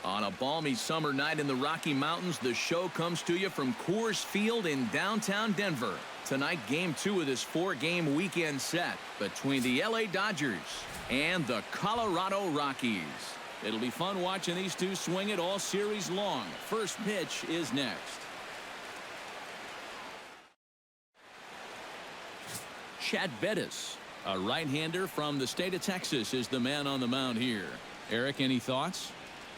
On a balmy summer night in the Rocky Mountains, the show comes to you from Coors Field in downtown Denver. Tonight, Game 2 of this 4-game weekend set between the LA Dodgers and the Colorado Rockies. It'll be fun watching these two swing it all series long. First pitch is next. Chad Bettis, a right-hander from the state of Texas, is the man on the mound here. Eric, any thoughts?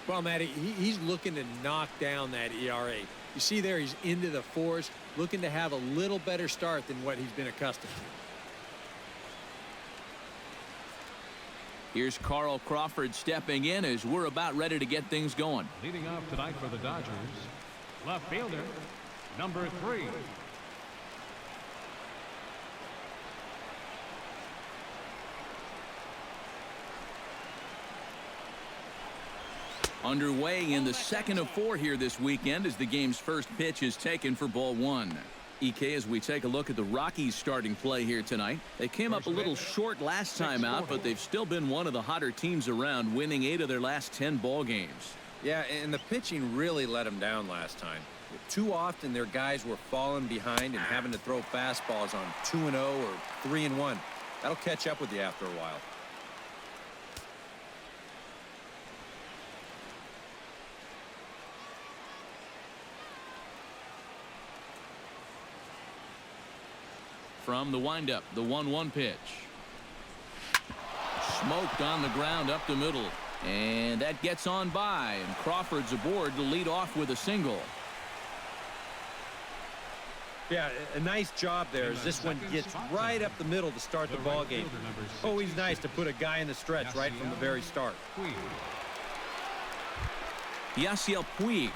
Well, Matty, he's looking to knock down that ERA. You see there, he's into the fours, looking to have a little better start than what he's been accustomed to. Here's Carl Crawford stepping in as we're about ready to get things going. Leading off tonight for the Dodgers, left fielder, number 3. Underway in the second of 4 here this weekend as the game's first pitch is taken for ball 1. EK, as we take a look at the Rockies starting play here tonight, they came up a little short last time out, but they've still been one of the hotter teams around, winning 8 of their last 10 ball games. Yeah, and the pitching really let them down last time. Too often their guys were falling behind and having to throw fastballs on 2-0 or 3-1. That'll catch up with you after a while. From the windup, the 1-1 pitch. Smoked on the ground up the middle. And that gets on by, and Crawford's aboard to lead off with a single. Yeah, a nice job there as this one gets right up the middle to start the ball game. Always nice to put a guy in the stretch right from the very start. Yasiel Puig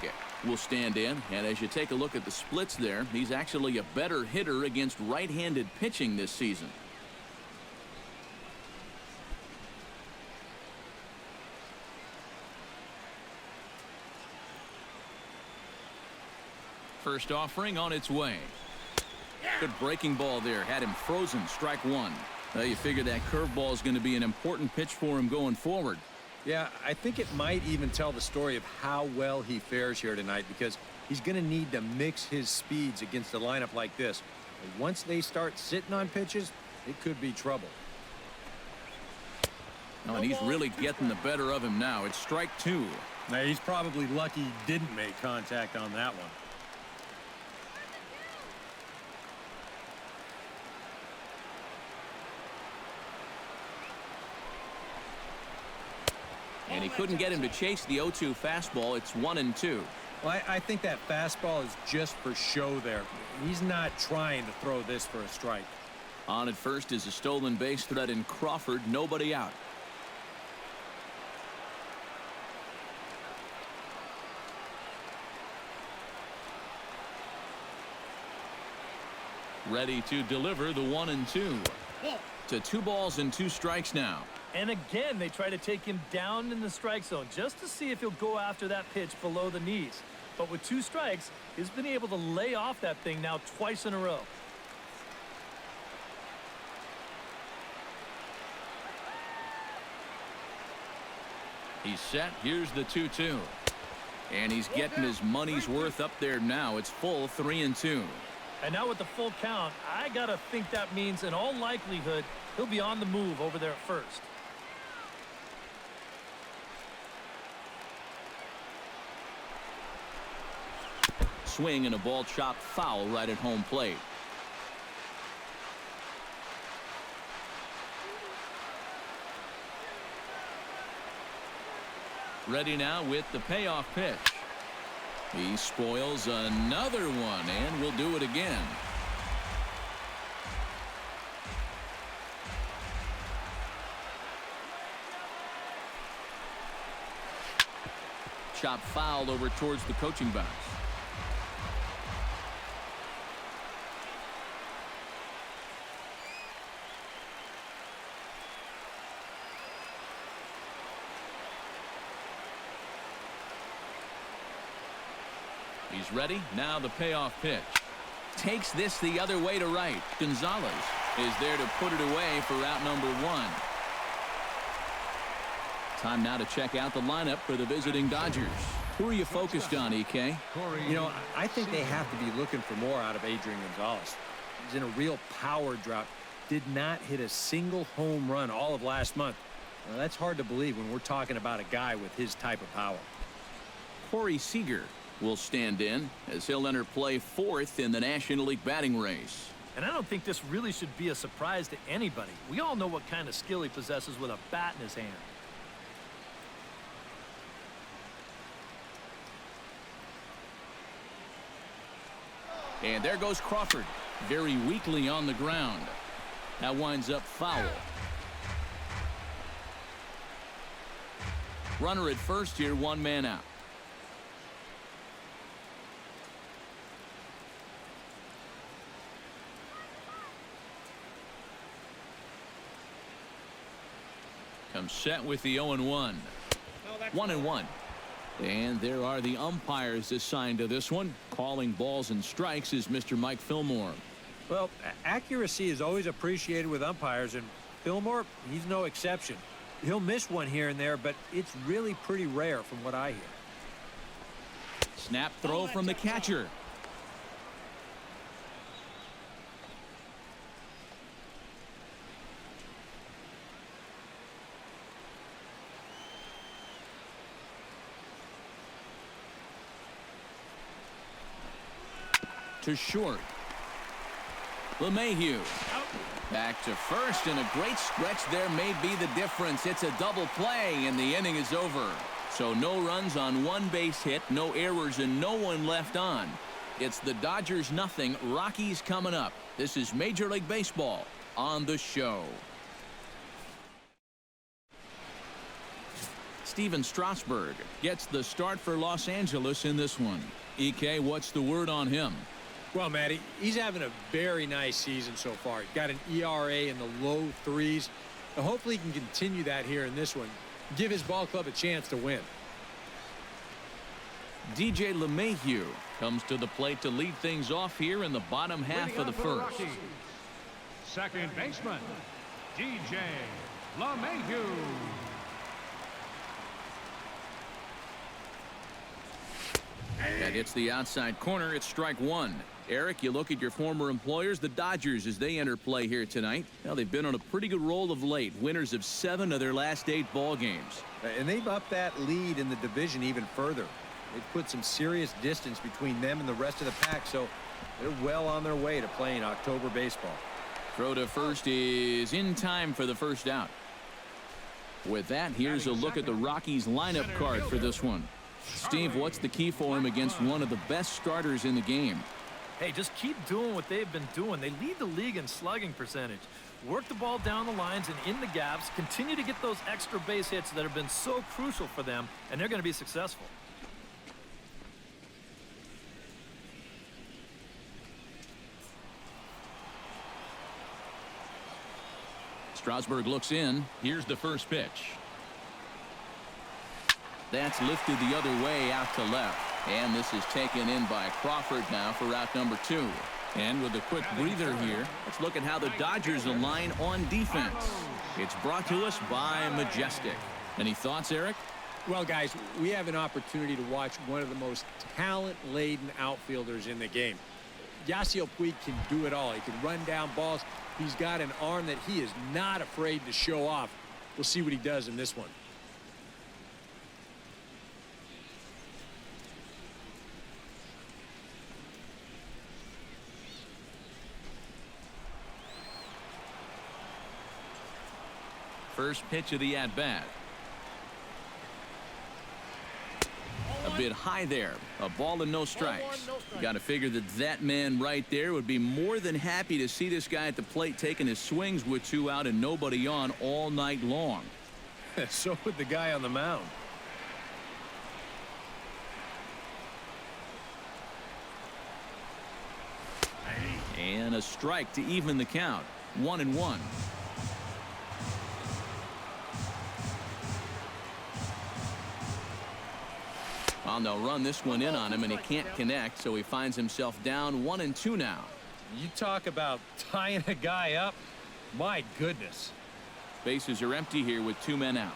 will stand in, and as you take a look at the splits there, he's actually a better hitter against right-handed pitching this season. First offering on its way. Good breaking ball there, had him frozen, strike 1. Well, you figure that curveball is going to be an important pitch for him going forward. Yeah, I think it might even tell the story of how well he fares here tonight, because he's going to need to mix his speeds against a lineup like this. And once they start sitting on pitches, it could be trouble. Oh, and he's really getting the better of him now. It's strike 2. Now, he's probably lucky he didn't make contact on that one. And he couldn't get him to chase the 0-2 fastball. It's 1-2. Well, I think that fastball is just for show there. He's not trying to throw this for a strike. On at first is a stolen base threat in Crawford. Nobody out. Ready to deliver the 1-2. To 2 balls and 2 strikes now. And again, they try to take him down in the strike zone just to see if he'll go after that pitch below the knees. But with 2 strikes, he's been able to lay off that thing now twice in a row. He's set. Here's the 2-2. And he's getting his money's worth up there now. It's full 3-2. And now with the full count, I got to think that means in all likelihood, he'll be on the move over there at first. Swing and a ball chopped foul right at home plate. Ready now with the payoff pitch. He spoils another one and will do it again. Chop foul over towards the coaching box. He's ready. Now the payoff pitch. Takes this the other way to right. Gonzalez is there to put it away for out number 1. Time now to check out the lineup for the visiting Dodgers. Who are you focused on, EK? You know, I think they have to be looking for more out of Adrian Gonzalez. He's in a real power drought. Did not hit a single home run all of last month. Now, that's hard to believe when we're talking about a guy with his type of power. Corey Seager will stand in as he'll enter play fourth in the National League batting race. And I don't think this really should be a surprise to anybody. We all know what kind of skill he possesses with a bat in his hand. And there goes Crawford, very weakly on the ground. That winds up foul. Runner at first here, one man out. Comes set with the 0-1. 1-1. And there are the umpires assigned to this one. Calling balls and strikes is Mr. Mike Fillmore. Well, accuracy is always appreciated with umpires, and Fillmore, he's no exception. He'll miss one here and there, but it's really pretty rare from what I hear. Snap throw from the catcher. To short. LeMahieu. Back to first, and a great stretch there may be the difference. It's a double play, and the inning is over. So no runs on one base hit, no errors, and no one left on. It's the Dodgers nothing, Rockies coming up. This is Major League Baseball on the show. Steven Strasburg gets the start for Los Angeles in this one. EK, what's the word on him? Well, Matty, he's having a very nice season so far. He's got an ERA in the low threes. Now, hopefully he can continue that here in this one. Give his ball club a chance to win. DJ LeMahieu comes to the plate to lead things off here in the bottom half of the first. Rockies, second baseman, DJ LeMahieu. That hits the outside corner. It's strike one. Eric, you look at your former employers, the Dodgers, as they enter play here tonight. Now, they've been on a pretty good roll of late. Winners of 7 of their last 8 ball games. And they've upped that lead in the division even further. They've put some serious distance between them and the rest of the pack, so they're well on their way to playing October baseball. Throw to first is in time for the first out. With that, here's a look at the Rockies lineup card for this one. Steve, what's the key for him against one of the best starters in the game? Hey, just keep doing what they've been doing. They lead the league in slugging percentage. Work the ball down the lines and in the gaps. Continue to get those extra base hits that have been so crucial for them, and they're going to be successful. Strasburg looks in. Here's the first pitch. That's lifted the other way out to left. And this is taken in by Crawford now for out number 2. And with a quick breather here, let's look at how the Dodgers align on defense. It's brought to us by Majestic. Any thoughts, Eric? Well, guys, we have an opportunity to watch one of the most talent-laden outfielders in the game. Yasiel Puig can do it all. He can run down balls. He's got an arm that he is not afraid to show off. We'll see what he does in this one. First pitch of the at-bat. A bit high there. A ball and no strikes. Got to figure that man right there would be more than happy to see this guy at the plate taking his swings with 2 out and nobody on all night long. So would the guy on the mound. And a strike to even the count. 1-1. Well, they'll run this one in on him, and he can't connect, so he finds himself down 1-2 now. You talk about tying a guy up. My goodness. Bases are empty here with 2 men out.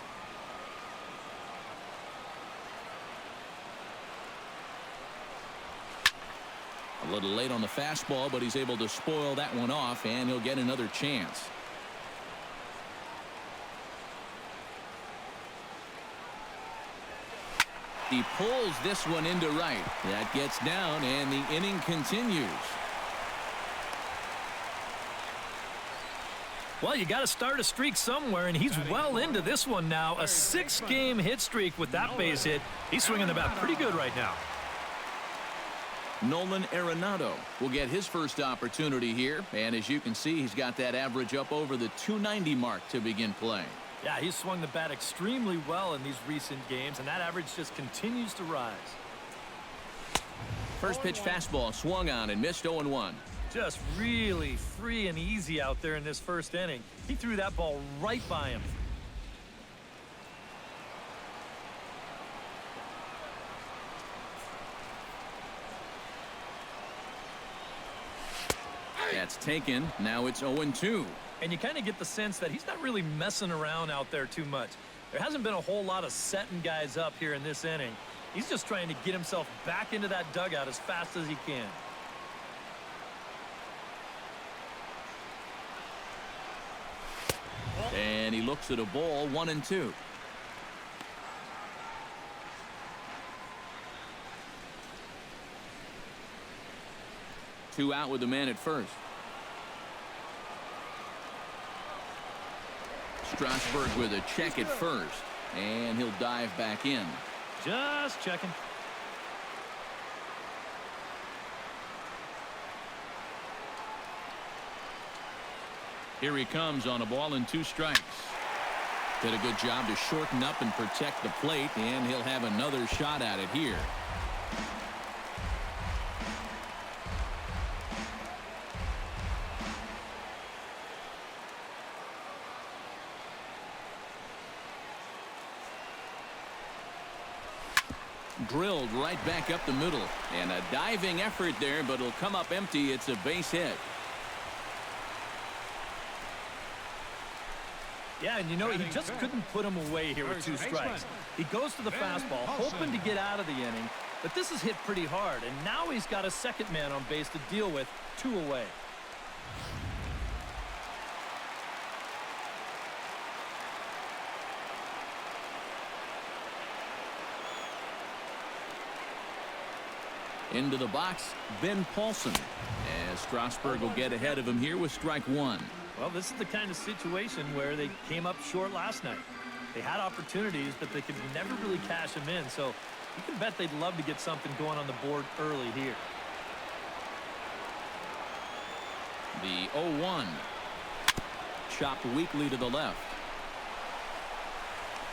A little late on the fastball, but he's able to spoil that one off, and he'll get another chance. He pulls this one into right. That gets down, and the inning continues. Well, you got to start a streak somewhere, and he's well into this one now. A 6-game hit streak with that base hit. He's swinging the bat pretty good right now. Nolan Arenado will get his first opportunity here, and as you can see, he's got that average up over the 290 mark to begin play. Yeah, he's swung the bat extremely well in these recent games, and that average just continues to rise. First pitch fastball swung on and missed 0-1. Just really free and easy out there in this first inning. He threw that ball right by him. That's taken. Now it's 0-2. And you kind of get the sense that he's not really messing around out there too much. There hasn't been a whole lot of setting guys up here in this inning. He's just trying to get himself back into that dugout as fast as he can. And he looks at a ball, 1-2. Two out with the man at first. Strasburg with a check at first, and he'll dive back in. Just checking. Here he comes on a ball and 2 strikes. Did a good job to shorten up and protect the plate, and he'll have another shot at it here. Drilled right back up the middle, and a diving effort there, but it'll come up empty. It's a base hit. Yeah, and you know, he just couldn't put him away here with 2 strikes. He goes to the fastball, hoping to get out of the inning, but this is hit pretty hard, and now he's got a second man on base to deal with, 2 away. Into the box, Ben Paulson, as Strasburg will get ahead of him here with strike 1. Well, this is the kind of situation where they came up short last night. They had opportunities, but they could never really cash them in, so you can bet they'd love to get something going on the board early here. The 0-1. Chopped weakly to the left.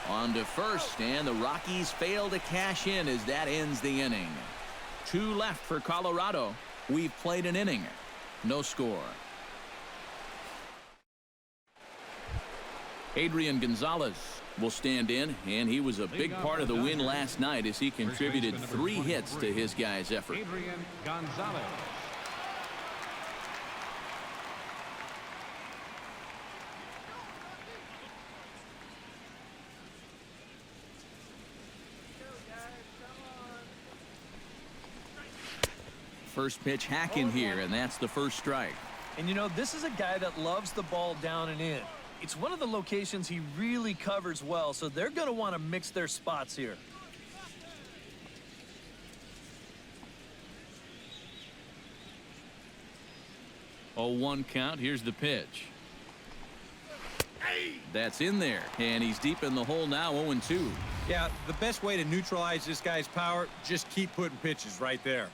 On to first, and the Rockies fail to cash in as that ends the inning. 2 left for Colorado. We've played an inning. No score. Adrian Gonzalez will stand in, and he was a big part of the win last night as he contributed 3 hits to his guys' effort. Adrian Gonzalez. First pitch hacking here, and that's the first strike. And you know, this is a guy that loves the ball down and in. It's one of the locations he really covers well, so they're going to want to mix their spots here. Oh, 1 count. Here's the pitch. That's in there, and he's deep in the hole now, 0-2. Yeah, the best way to neutralize this guy's power, just keep putting pitches right there.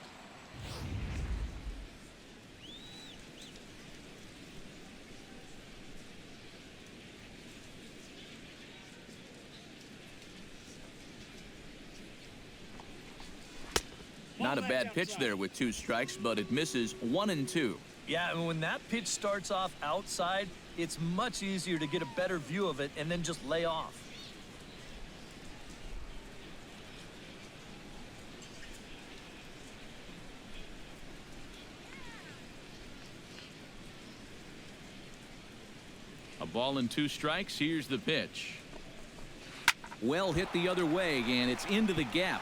Not a bad pitch there with 2 strikes, but it misses 1-2. Yeah, and when that pitch starts off outside, it's much easier to get a better view of it and then just lay off. A ball and 2 strikes. Here's the pitch. Well hit the other way, and it's into the gap.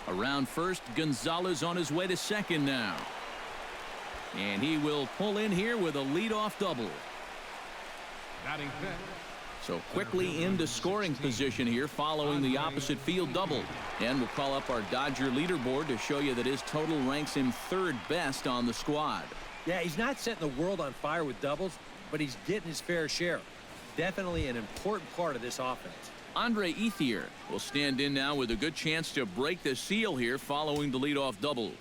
Around first, Gonzalez on his way to second now. And he will pull in here with a leadoff double. Batting fifth. So quickly into scoring position here following the opposite field double. And we'll call up our Dodger leaderboard to show you that his total ranks him third best on the squad. Yeah, he's not setting the world on fire with doubles, but he's getting his fair share. Definitely an important part of this offense. Andre Ethier will stand in now with a good chance to break the seal here following the leadoff double.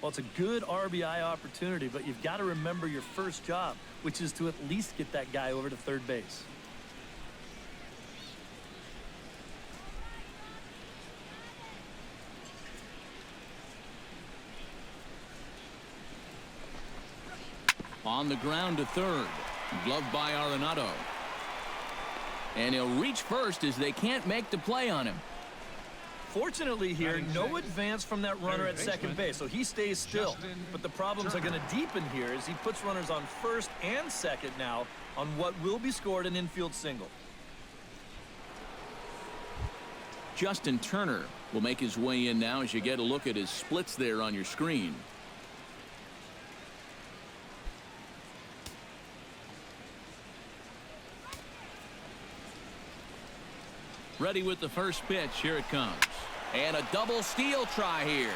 Well, it's a good RBI opportunity, but you've got to remember your first job, which is to at least get that guy over to third base. On the ground to third. Gloved by Arenado. And he'll reach first as they can't make the play on him. Fortunately here, no advance from that runner at second base, so he stays still. But the problems are going to deepen here as he puts runners on first and second now on what will be scored an infield single. Justin Turner will make his way in now as you get a look at his splits there on your screen. Ready with the first pitch. Here it comes. And a double steal try here.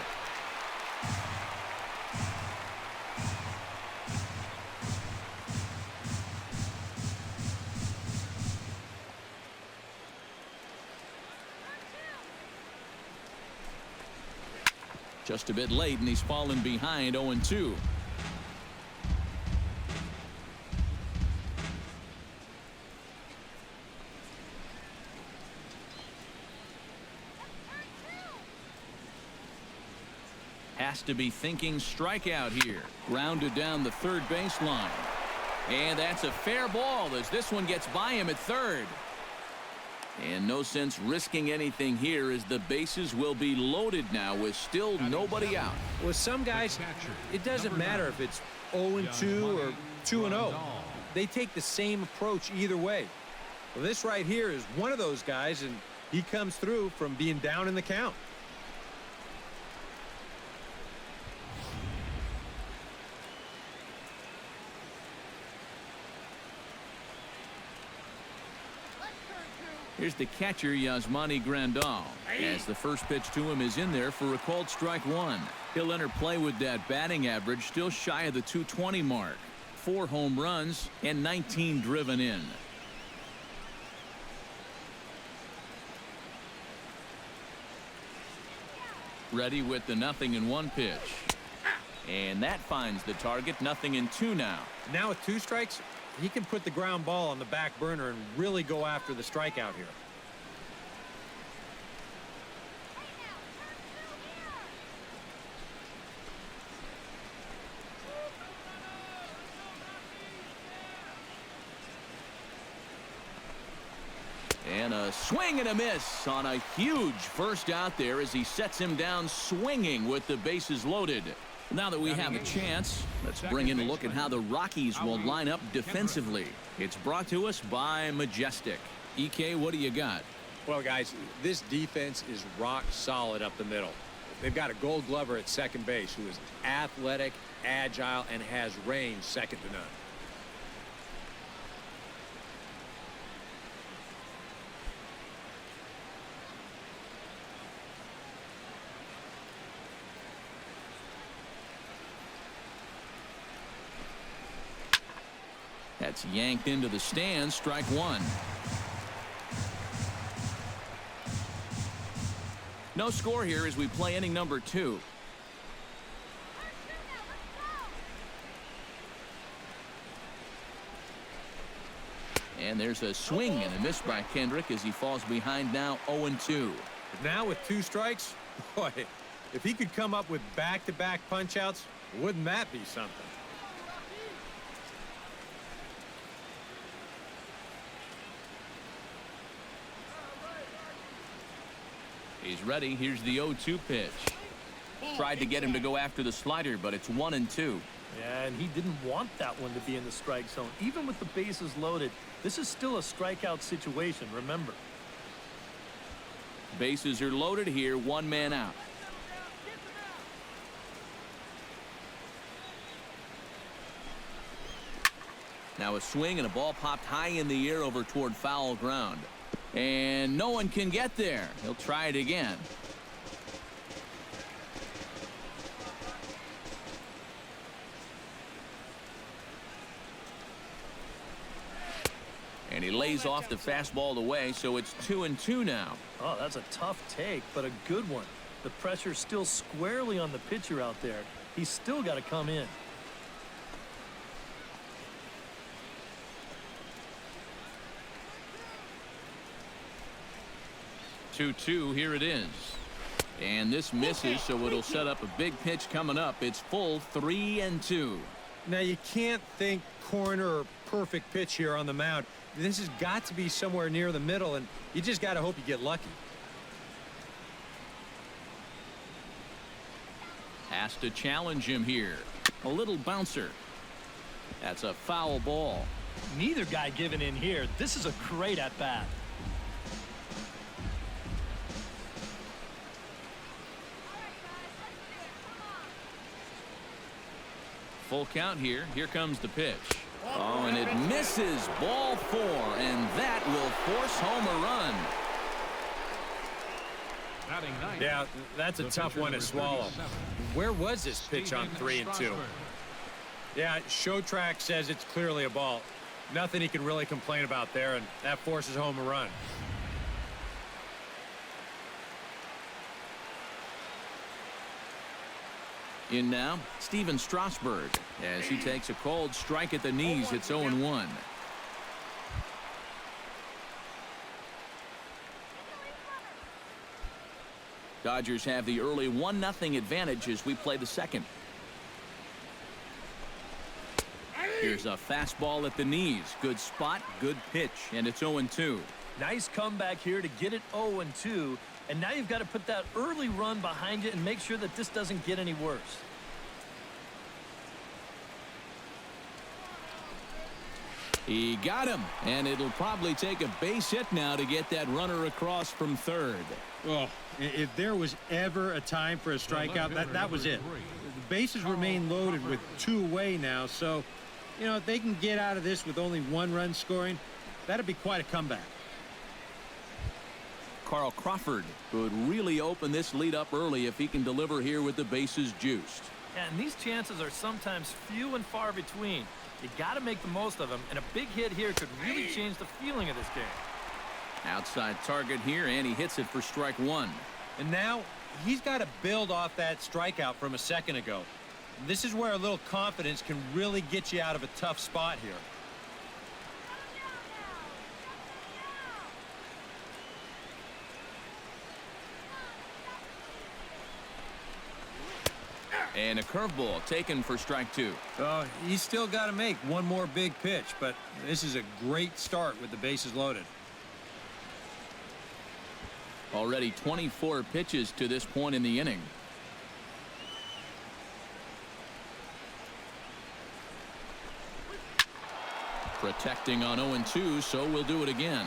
Just a bit late, and he's fallen behind 0-2. Has to be thinking strikeout here. Grounded down the third baseline. And that's a fair ball as this one gets by him at third. And no sense risking anything here as the bases will be loaded now with still nobody out. With some guys, it doesn't matter if it's 0-2 or 2-0. They take the same approach either way. Well, this right here is one of those guys, and he comes through from being down in the count. Here's the catcher, Yasmani Grandal, as the first pitch to him is in there for a called strike one. He'll enter play with that batting average still shy of the 220 mark. 4 home runs and 19 driven in. Ready with the 0-1 pitch. And that finds the target. 0-2 now. Now with 2 strikes, he can put the ground ball on the back burner and really go after the strikeout here. And a swing and a miss on a huge first out there as he sets him down swinging with the bases loaded. Now that we have a chance, let's bring in a look at how the Rockies will line up defensively. It's brought to us by Majestic. EK, what do you got? Well, guys, this defense is rock solid up the middle. They've got a Gold Glover at second base who is athletic, agile, and has range second to none. That's yanked into the stands. Strike one. No score here as we play inning number 2. And there's a swing and a miss by Kendrick as he falls behind now 0-2. Now with 2 strikes, boy, if he could come up with back-to-back punch-outs, wouldn't that be something? He's ready. Here's the 0-2 pitch. Tried to get him to go after the slider, but it's 1-2. Yeah, and he didn't want that one to be in the strike zone. Even with the bases loaded, this is still a strikeout situation, remember. Bases are loaded here, 1 man out. Now a swing and a ball popped high in the air over toward foul ground. And no one can get there. He'll try it again. And he lays off the fastball away, so it's 2-2 now. Oh, that's a tough take, but a good one. The pressure's still squarely on the pitcher out there. He's still got to come in. Two, here it is. And this misses, so it'll set up a big pitch coming up. It's full 3-2. Now, you can't think corner or perfect pitch here on the mound. This has got to be somewhere near the middle, and you just got to hope you get lucky. Has to challenge him here. A little bouncer. That's a foul ball. Neither guy giving in here. This is a great at-bat. Full count here. Here comes the pitch. Oh, and it misses. Ball 4, and that will force home a run. Batting ninth, Yeah, that's a the tough pitcher one to number swallow. 37, Where was this pitch on Steven 3 and 2? Strasburg. Yeah, show track says it's clearly a ball. Nothing he can really complain about there, and that forces home a run. In now, Steven Strasburg. As he takes a cold strike at the knees, it's 0-1. Dodgers have the early 1-0 advantage as we play the second. Here's a fastball at the knees. Good spot, good pitch, and it's 0-2. Nice comeback here to get it 0-2. And now you've got to put that early run behind you and make sure that this doesn't get any worse. He got him, and it'll probably take a base hit now to get that runner across from third. Well, if there was ever a time for a strikeout, that was it. The bases remain loaded with 2 away now, so, you know, if they can get out of this with only 1 run scoring, that'd be quite a comeback. Carl Crawford could really open this lead up early if he can deliver here with the bases juiced. And these chances are sometimes few and far between. You got to make the most of them, and a big hit here could really change the feeling of this game. Outside target here, and he hits it for strike 1. And now he's got to build off that strikeout from a second ago. This is where a little confidence can really get you out of a tough spot here. And a curveball taken for strike 2. He's still got to make one more big pitch, but this is a great start with the bases loaded. Already 24 pitches to this point in the inning. Protecting on 0-2, so we'll do it again.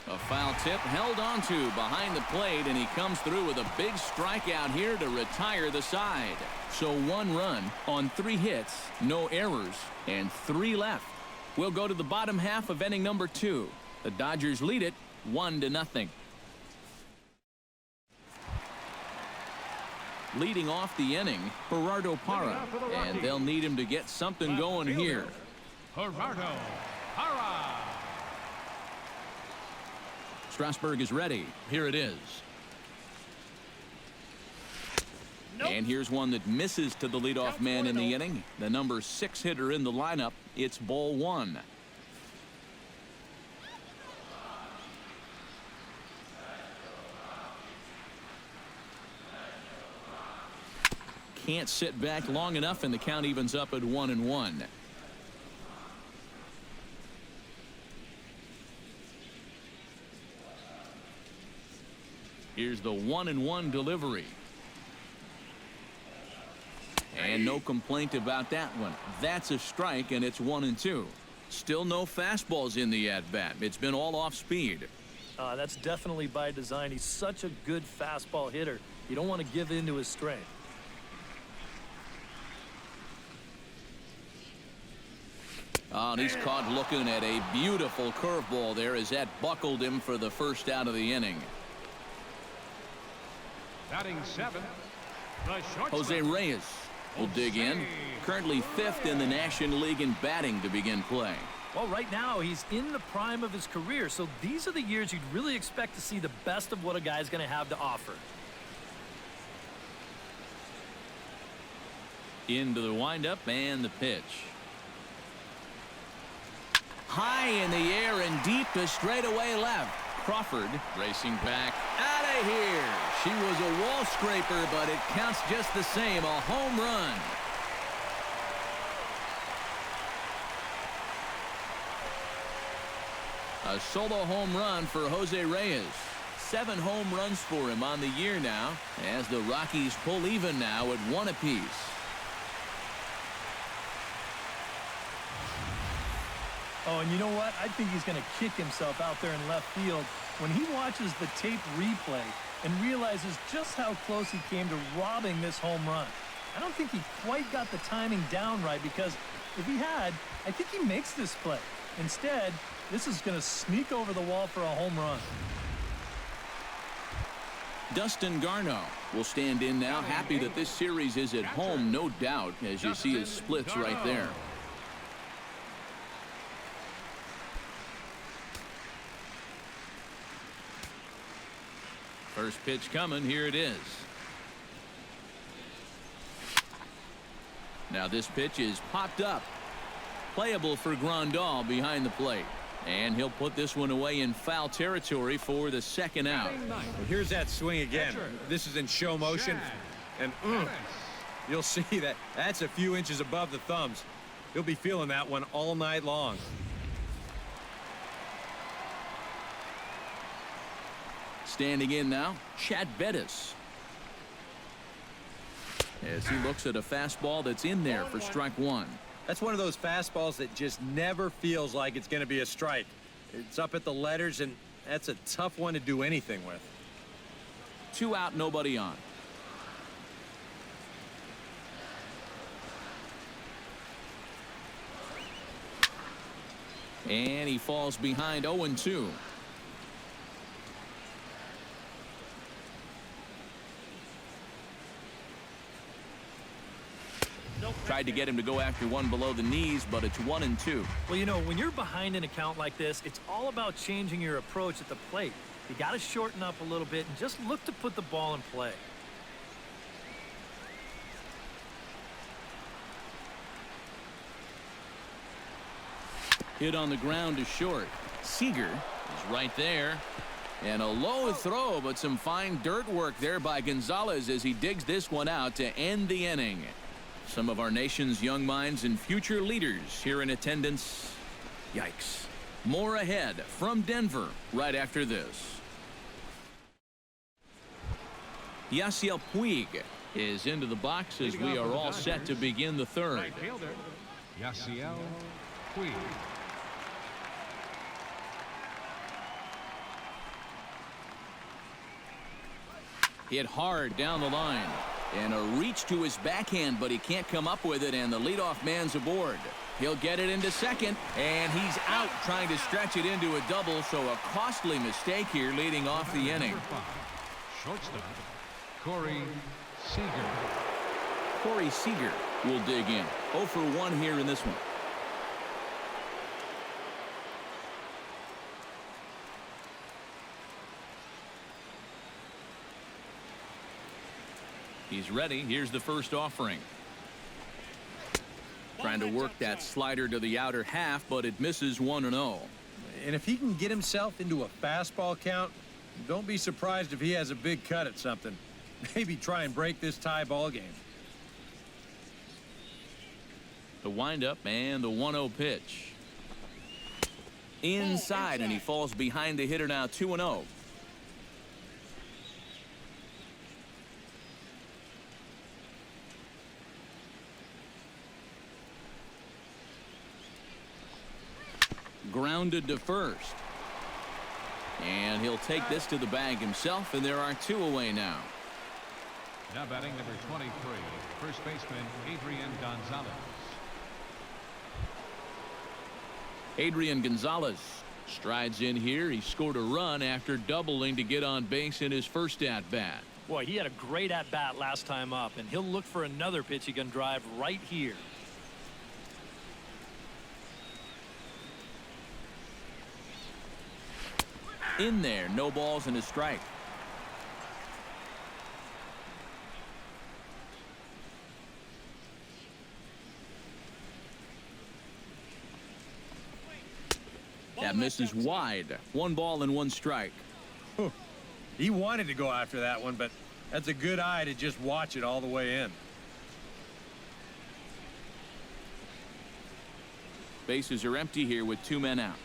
A foul tip held onto behind the plate, and he comes through with a big strikeout here to retire the side. So 1 run on 3 hits, no errors, and 3 left. We'll go to the bottom half of inning number 2. The Dodgers lead it 1-0. Leading off the inning, Gerardo Parra, and they'll need him to get something going here. Gerardo Parra. Strasburg is ready. Here it is. And here's one that misses to the leadoff man in the inning. The number 6 hitter in the lineup. It's ball 1. Can't sit back long enough, and the count evens up at 1-1. Here's the 1-1 delivery. And no complaint about that one. That's a strike, and it's 1-2. Still no fastballs in the at-bat. It's been all off speed. That's definitely by design. He's such a good fastball hitter. You don't want to give in to his strength. And he's caught looking at a beautiful curveball there as that buckled him for the first out of the inning. Batting 7th, the shortstop. Jose Reyes will dig in. Currently 5th in the National League in batting to begin play. Well, right now he's in the prime of his career, so these are the years you'd really expect to see the best of what a guy's going to have to offer. Into the windup and the pitch. High in the air and deep to straightaway left. Crawford racing back out of here. She was a wall scraper, but it counts just the same. A home run. A solo home run for Jose Reyes. 7 home runs for him on the year now, as the Rockies pull even now at 1 apiece. Oh, and you know what? I think he's going to kick himself out there in left field when he watches the tape replay and realizes just how close he came to robbing this home run. I don't think he quite got the timing down right, because if he had, I think he makes this play. Instead, this is going to sneak over the wall for a home run. Dustin Garneau will stand in now, happy that this series is at home, no doubt, as you see his splits right there. First pitch coming. Here it is. Now this pitch is popped up. Playable for Grandal behind the plate. And he'll put this one away in foul territory for the second out. Well, here's that swing again. This is in show motion. And you'll see that that's a few inches above the thumbs. He'll be feeling that one all night long. Standing in now, Chad Bettis. As he looks at a fastball that's in there for strike 1. That's one of those fastballs that just never feels like it's going to be a strike. It's up at the letters, and that's a tough one to do anything with. 2 out, nobody on. And he falls behind 0-2. Tried to get him to go after one below the knees, but it's 1-2. Well, you know, when you're behind an account like this, it's all about changing your approach at the plate. You got to shorten up a little bit and just look to put the ball in play. Hit on the ground to short. Seager is right there. And a low throw, but some fine dirt work there by Gonzalez as he digs this one out to end the inning. Some of our nation's young minds and future leaders here in attendance. Yikes. More ahead from Denver right after this. Yasiel Puig is into the box as we are all set to begin the third. Right fielder, Yasiel Puig. Hit hard down the line. And a reach to his backhand, but he can't come up with it, and the leadoff man's aboard. He'll get it into second, and he's out trying to stretch it into a double, so a costly mistake here leading off the inning. Shortstop, Corey Seager. Corey Seager will dig in. 0 for 1 here in this one. He's ready. Here's the first offering. Trying to work that slider to the outer half, but it misses 1-0. And if he can get himself into a fastball count, don't be surprised if he has a big cut at something. Maybe try and break this tie ball game. The windup and the 1-0 pitch. Inside, and he falls behind the hitter now 2-0. grounded to first. And he'll take this to the bag himself, and there are 2 away now. Now batting number 23, first baseman Adrian Gonzalez. Adrian Gonzalez strides in here. He scored a run after doubling to get on base in his first at-bat. Boy, he had a great at-bat last time up, and he'll look for another pitch he can drive right here. In there, no balls and a strike. That misses wide. 1 ball and 1 strike. He wanted to go after that one, but that's a good eye to just watch it all the way in. Bases are empty here with 2 men out.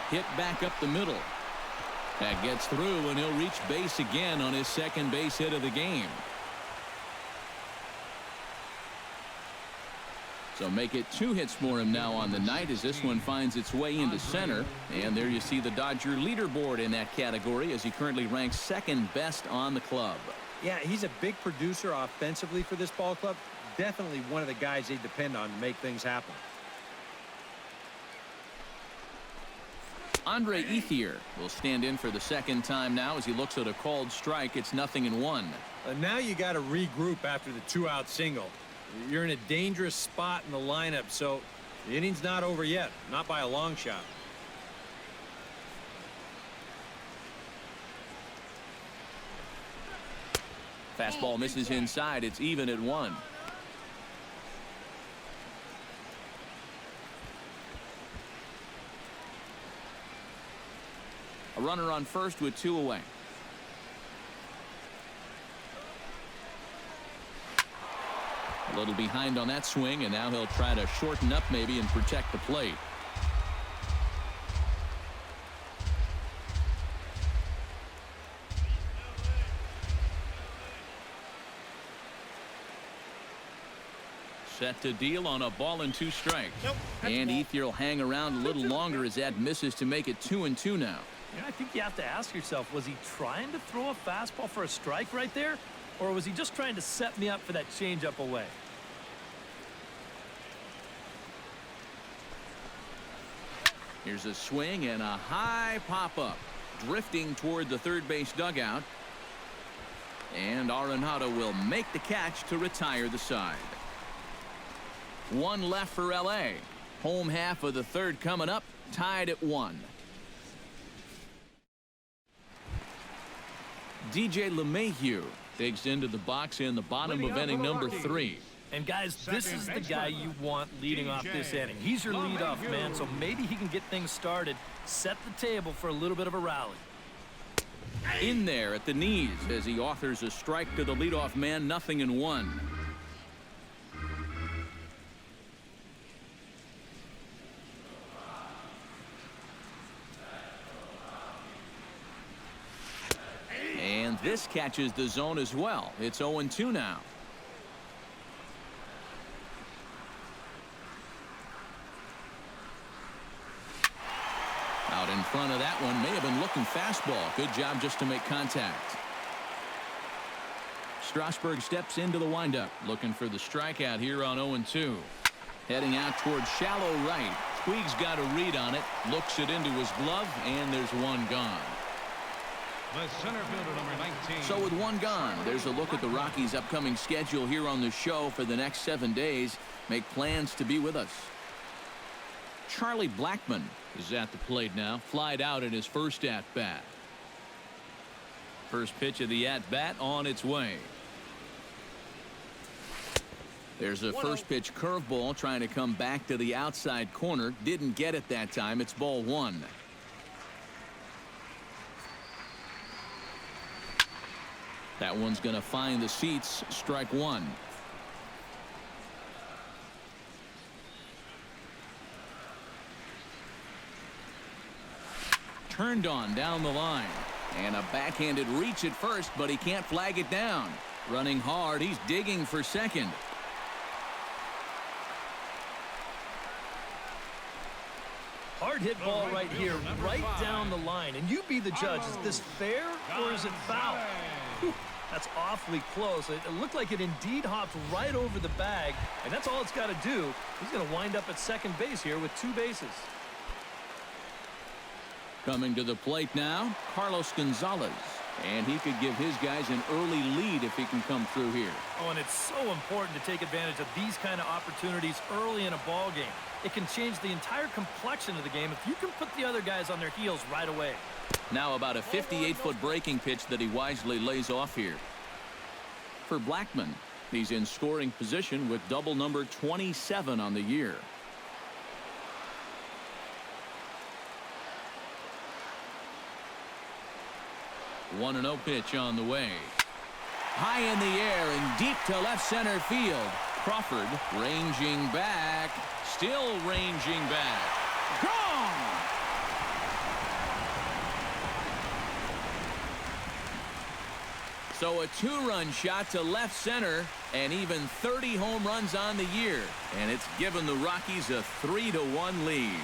Hit back up the middle. That gets through, and he'll reach base again on his second base hit of the game. So make it 2 hits for him now on the night as this one finds its way into center. And there you see the Dodger leaderboard in that category as he currently ranks 2nd best on the club. Yeah, he's a big producer offensively for this ball club. Definitely one of the guys they depend on to make things happen. Andre Ethier will stand in for the 2nd time now as he looks at a called strike. It's 0-1. Now you got to regroup after the 2-out single. You're in a dangerous spot in the lineup, so the inning's not over yet, not by a long shot. Fastball misses inside. It's even at 1. A runner on first with 2 away. A little behind on that swing, and now he'll try to shorten up maybe and protect the plate. Set to deal on a ball and 2 strikes. Nope, and Ethier will hang around a little longer as that misses to make it 2-2 now. You know, I think you have to ask yourself, was he trying to throw a fastball for a strike right there? Or was he just trying to set me up for that changeup away? Here's a swing and a high pop-up. Drifting toward the 3rd base dugout. And Arenado will make the catch to retire the side. 1 left for L.A. Home half of the 3rd coming up. Tied at 1. DJ LeMahieu digs into the box in the bottom of inning number 3. And guys, this is the guy you want leading off this inning. He's your leadoff man, so maybe he can get things started, set the table for a little bit of a rally. In there at the knees as he offers a strike to the leadoff man. 0-1. And this catches the zone as well. It's 0-2 now. Out in front of that one. May have been looking fastball. Good job just to make contact. Strasburg steps into the windup, looking for the strikeout here on 0-2. Heading out towards shallow right. Puig's got a read on it, looks it into his glove, and there's one gone. The center fielder, number 19. So with one gone, there's a look at the Rockies' upcoming schedule here on the show for the next 7 days. Make plans to be with us. Charlie Blackmon is at the plate now, flied out in his first at-bat. First pitch of the at-bat on its way. There's a first pitch curveball trying to come back to the outside corner. Didn't get it that time. It's ball 1. That one's going to find the seats. Strike 1. Turned on down the line. And a backhanded reach at first, but he can't flag it down. Running hard, he's digging for second. Hard hit ball right here, right down the line. And you be the judge. Is this fair or is it foul? Whew, that's awfully close. It looked like it indeed hopped right over the bag, and that's all it's got to do. He's going to wind up at second base here with 2 bases. Coming to the plate now, Carlos Gonzalez. And he could give his guys an early lead if he can come through here. Oh, and it's so important to take advantage of these kind of opportunities early in a ball game. It can change the entire complexion of the game if you can put the other guys on their heels right away. Now about a 58-foot breaking pitch that he wisely lays off here. For Blackman, he's in scoring position with double number 27 on the year. One and 0 pitch on the way. High in the air and deep to left center field. Crawford ranging back. Still ranging back. Gone! So a 2-run shot to left center and even 30 home runs on the year. And it's given the Rockies a 3-1 lead.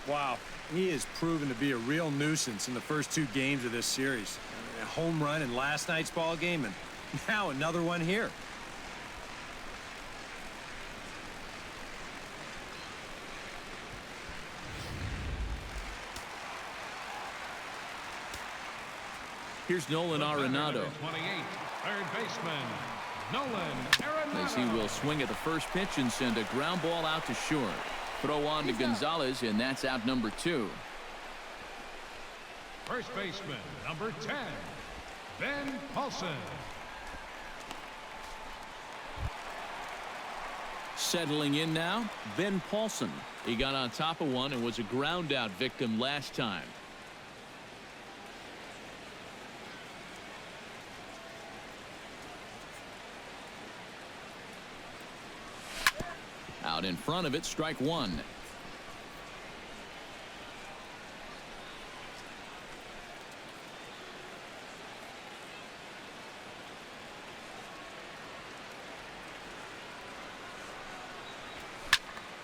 Wow, he has proven to be a real nuisance in the first 2 games of this series. A home run in last night's ball game, and now another one here. Here's Nolan Arenado. 28, third baseman, Nolan Arenado. As he will swing at the first pitch and send a ground ball out to short. Throw on to Gonzalez, and that's out number 2. First baseman, number 10, Ben Paulson. Settling in now, Ben Paulson. He got on top of one and was a ground out victim last time. Out in front of it, strike 1.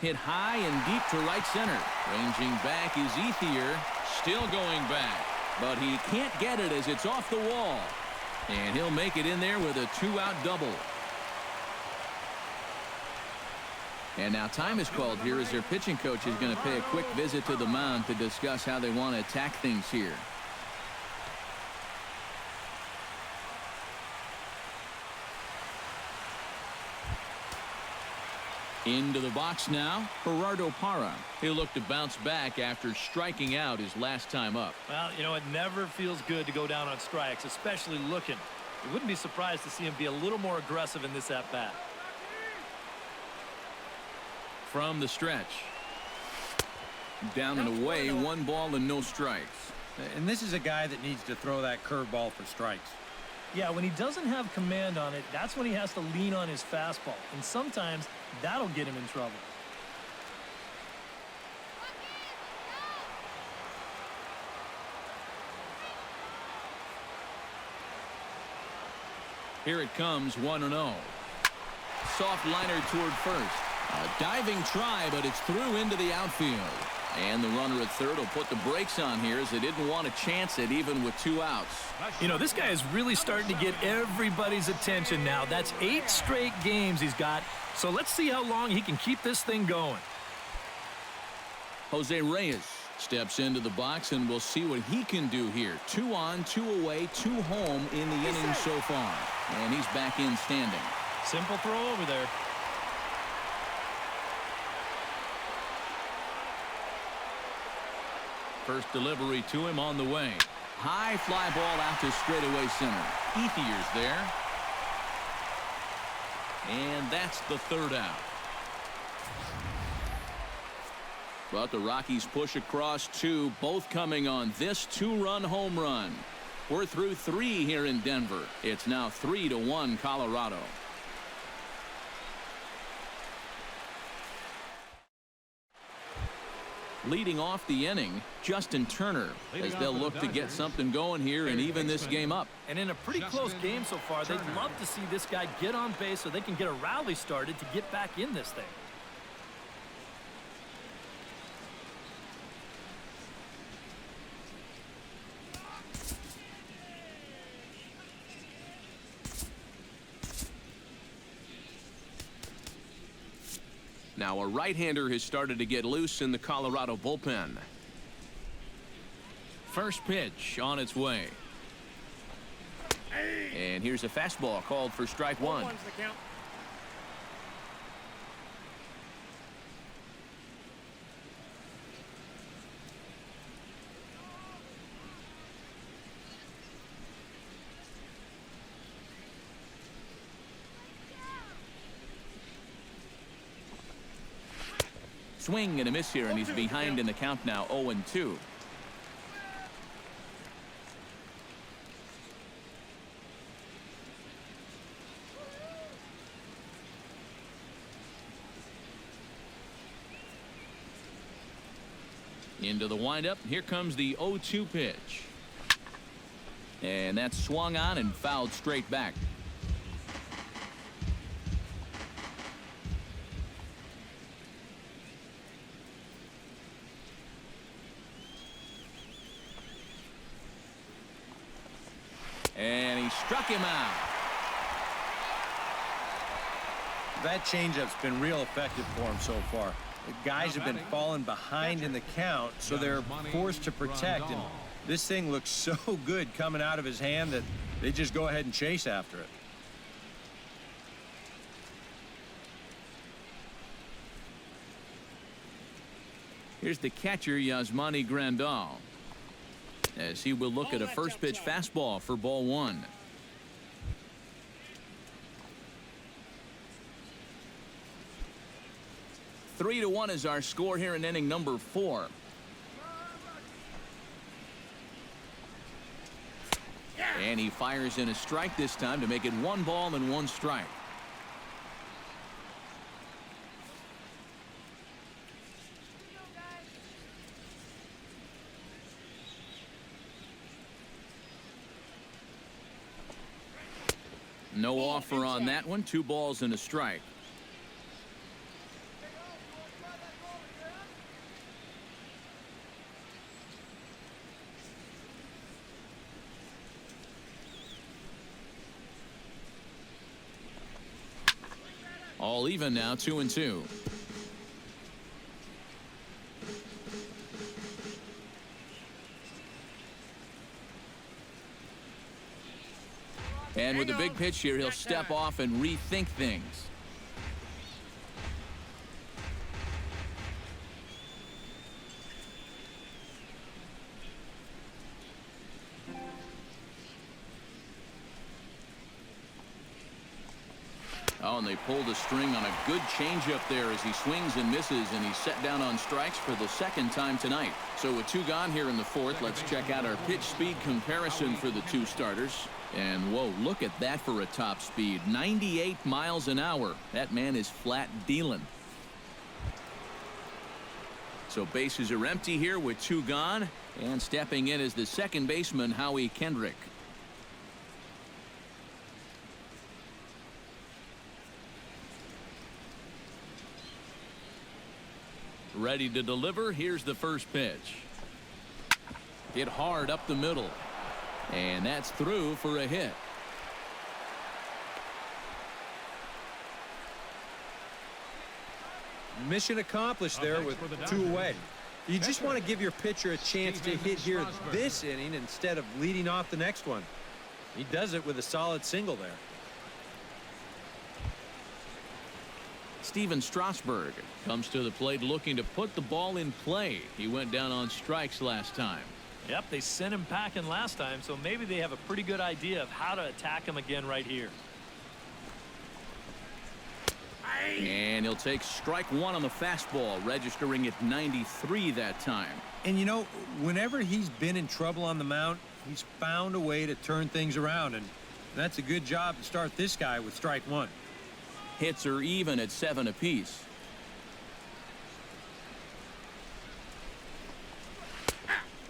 Hit high and deep to right center. Ranging back is Ethier. Still going back. But he can't get it as it's off the wall. And he'll make it in there with a 2-out double. And now time is called here as their pitching coach is going to pay a quick visit to the mound to discuss how they want to attack things here. Into the box now, Gerardo Parra. He'll look to bounce back after striking out his last time up. Well, you know, it never feels good to go down on strikes, especially looking. You wouldn't be surprised to see him be a little more aggressive in this at-bat. From the stretch. Down and away, 1 ball and no strikes. And this is a guy that needs to throw that curveball for strikes. Yeah, when he doesn't have command on it, that's when he has to lean on his fastball. And sometimes that'll get him in trouble. Here it comes, 1-0. Soft liner toward first. A diving try, but it's through into the outfield. And the runner at third will put the brakes on here as they didn't want to chance it even with 2 outs. You know, this guy is really starting to get everybody's attention now. That's 8 straight games he's got. So let's see how long he can keep this thing going. Jose Reyes steps into the box, and we'll see what he can do here. 2 on, 2 away, 2 home in the inning so far. And he's back in standing. Simple throw over there. First delivery to him on the way. High fly ball out to straightaway center. Ethier's there. And that's the third out. But the Rockies push across two, both coming on this two-run home run. We're through three here in Denver. It's now 3-1 Colorado. Leading off the inning, Justin Turner, as they'll look to get something going here and even this game up. And in a pretty close game so far, they'd love to see this guy get on base so they can get a rally started to get back in this thing. Now a right-hander has started to get loose in the Colorado bullpen. First pitch on its way. And here's a fastball called for strike one. Swing and a miss here, and he's behind in the count now, 0-2. Into the windup. Here comes the 0-2 pitch. And that's swung on and fouled straight back. And he struck him out. That changeup's been real effective for him so far. The guys have been falling behind in the count, so they're forced to protect. And this thing looks so good coming out of his hand that they just go ahead and chase after it. Here's the catcher, Yasmani Grandal, as he will look at a first pitch fastball for ball one. Three to one is our score here in inning number 4. And he fires in a strike this time to make it 1 ball and 1 strike. No offer on that one. 2 balls and a strike. All even now, 2-2. And with the big pitch here, he'll step off and rethink things. Oh, and they pulled a string on a good changeup there as he swings and misses, and he's set down on strikes for the second time tonight. So with 2 gone here in the 4th, let's check out our pitch speed comparison for the 2 starters. And whoa, look at that for a top speed. 98 miles an hour. That man is flat dealing. So bases are empty here with 2 gone. And stepping in is the second baseman, Howie Kendrick. Ready to deliver. Here's the first pitch. Hit hard up the middle. And that's through for a hit. Mission accomplished there with 2 away. You just want to give your pitcher a chance to hit here this inning instead of leading off the next one. He does it with a solid single there. Steven Strasburg comes to the plate looking to put the ball in play. He went down on strikes last time. Yep, they sent him packing last time, so maybe they have a pretty good idea of how to attack him again right here. And he'll take strike one on the fastball, registering at 93 that time. And, you know, whenever he's been in trouble on the mound, he's found a way to turn things around. And that's a good job to start this guy with strike one. Hits are even at 7 apiece.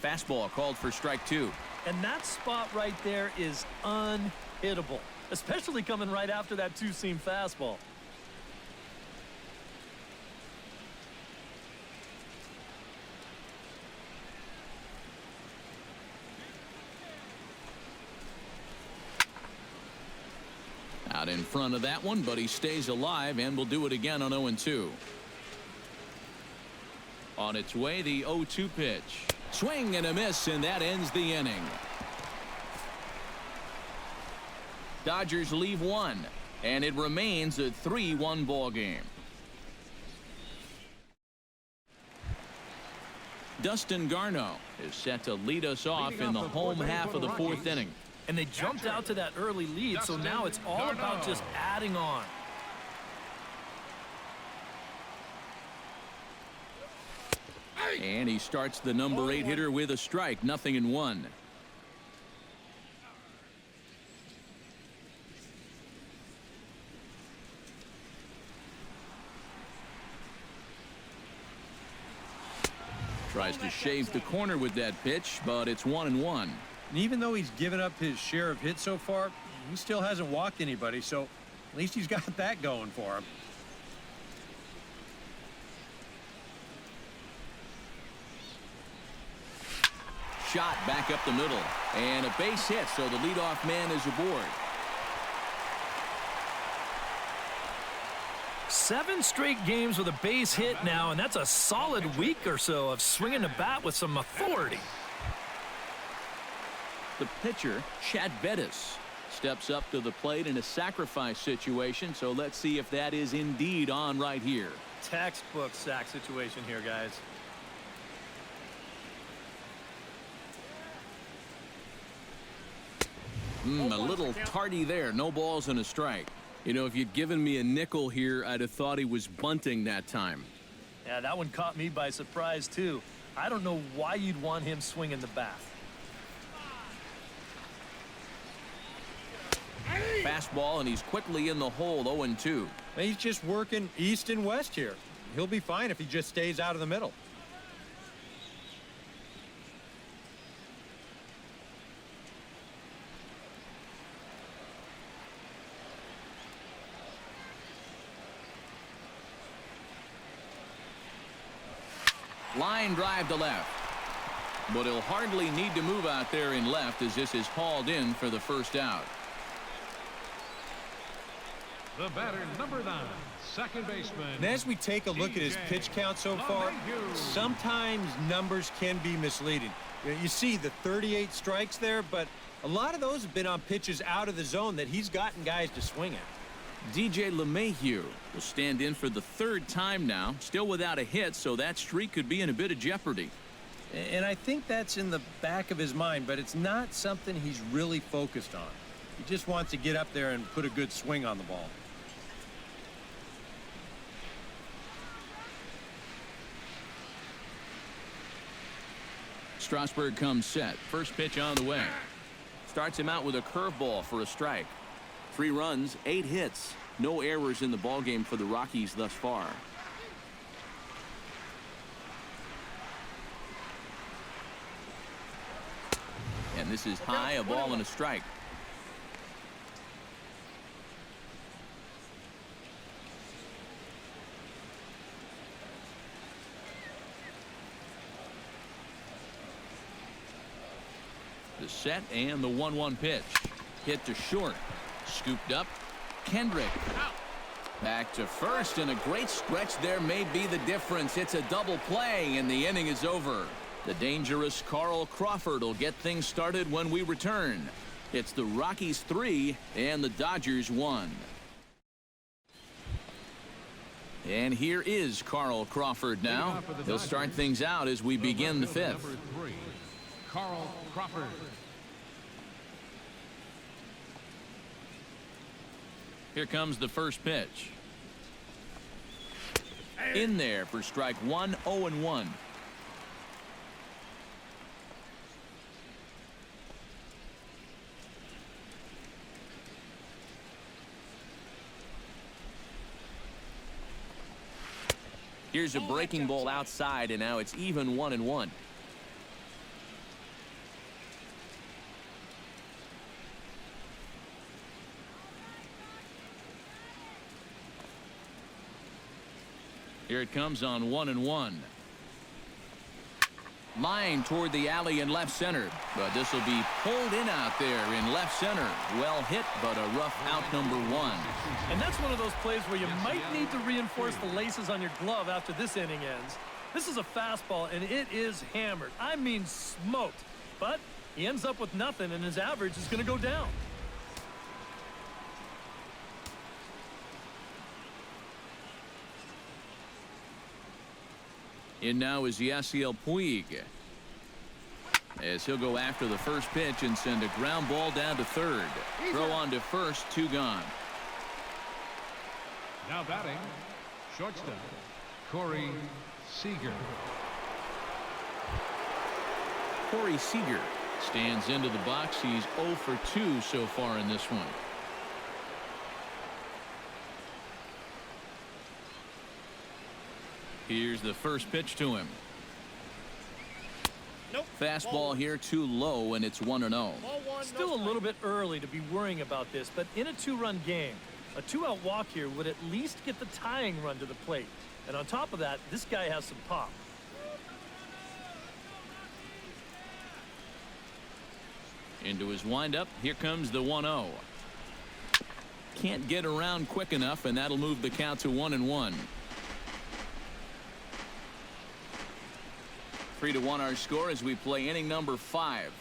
Fastball called for strike two. And that spot right there is unhittable, especially coming right after that two-seam fastball. Out in front of that one, but he stays alive and will do it again on 0-2. On its way, the 0-2 pitch. Swing and a miss, and that ends the inning. Dodgers leave one, and it remains a 3-1 ball game. Dustin Garneau is set to lead us off in the home half of the fourth inning. And they jumped out to that early lead, so now it's all about just adding on. And he starts the number 8 hitter with a strike, 0-1. Tries to shave the corner with that pitch, but it's 1-1. And even though he's given up his share of hits so far, he still hasn't walked anybody, so at least he's got that going for him. Shot back up the middle, and a base hit, so the leadoff man is aboard. 7 straight games with a base hit now, and that's a solid week or so of swinging the bat with some authority. The pitcher, Chad Bettis, steps up to the plate in a sacrifice situation, so let's see if that is indeed on right here. Textbook sack situation here, guys. A little tardy there. No balls and a strike. You know, if you'd given me a nickel here, I'd have thought he was bunting that time. Yeah, that one caught me by surprise, too. I don't know why you'd want him swinging the bat. Fastball, and he's quickly in the hole, 0-2. He's just working east and west here. He'll be fine if he just stays out of the middle. Line drive to left. But he'll hardly need to move out there in left as this is hauled in for the first out. The batter, number 9, second baseman. And as we take a look at his pitch count so far, sometimes numbers can be misleading. You see the 38 strikes there, but a lot of those have been on pitches out of the zone that he's gotten guys to swing at. DJ LeMahieu will stand in for the 3rd time now, still without a hit, so that streak could be in a bit of jeopardy. And I think that's in the back of his mind, but it's not something he's really focused on. He just wants to get up there and put a good swing on the ball. Strasburg comes set. First pitch on the way. Starts him out with a curveball for a strike. 3 runs, 8 hits. No errors in the ballgame for the Rockies thus far. And this is high, a ball and a strike. The set and the 1-1 pitch. Hit to short. Scooped up. Kendrick. Back to first, and a great stretch there may be the difference. It's a double play, and the inning is over. The dangerous Carl Crawford will get things started when we return. It's the Rockies 3 and the Dodgers 1. And here is Carl Crawford now. He'll start things out as we begin the 5th. Number 3, Carl Crawford. Here comes the first pitch. In there for strike one, 0-1. Here's a breaking ball outside, and now it's even 1-1. Here it comes on 1-1. Line toward the alley in left center, but this will be pulled in out there in left center. Well hit, but a rough out, number 1. And that's one of those plays where you might need to reinforce the laces on your glove after this inning ends. This is a fastball, and it is hammered. I mean smoked. But he ends up with nothing, and his average is going to go down. In now is Yasiel Puig, as he'll go after the first pitch and send a ground ball down to third. Throw on to first, 2 gone. Now batting, shortstop, Corey Seager. Corey Seager stands into the box. He's 0 for 2 so far in this one. Here's the first pitch to him. Nope. Fastball here too low, and it's 1-0. Still a little bit early to be worrying about this, but in a 2-run game, a 2-out walk here would at least get the tying run to the plate. And on top of that, this guy has some pop. Into his windup. Here comes the 1-0. Can't get around quick enough, and that'll move the count to 1-1. 3-1 our score as we play inning number 5.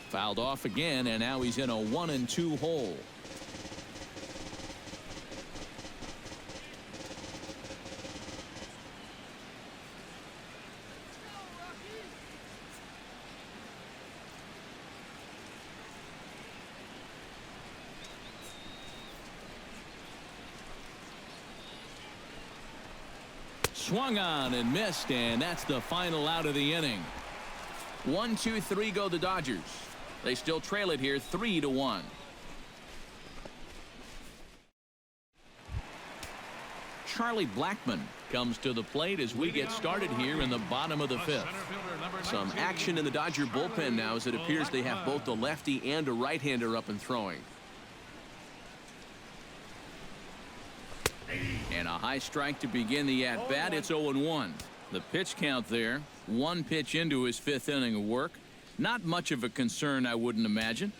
Fouled off again, and now he's in a 1-2 hole. Swung on and missed, and that's the final out of the inning. 1-2-3 go the Dodgers. They still trail it here 3-1. Charlie Blackmon comes to the plate as we get started here in the bottom of the 5th. Some action in the Dodger bullpen now, as it appears they have both a lefty and a right-hander up and throwing. And a high strike to begin the at-bat. It's 0-1. The pitch count there. 1 pitch into his 5th inning of work. Not much of a concern, I wouldn't imagine.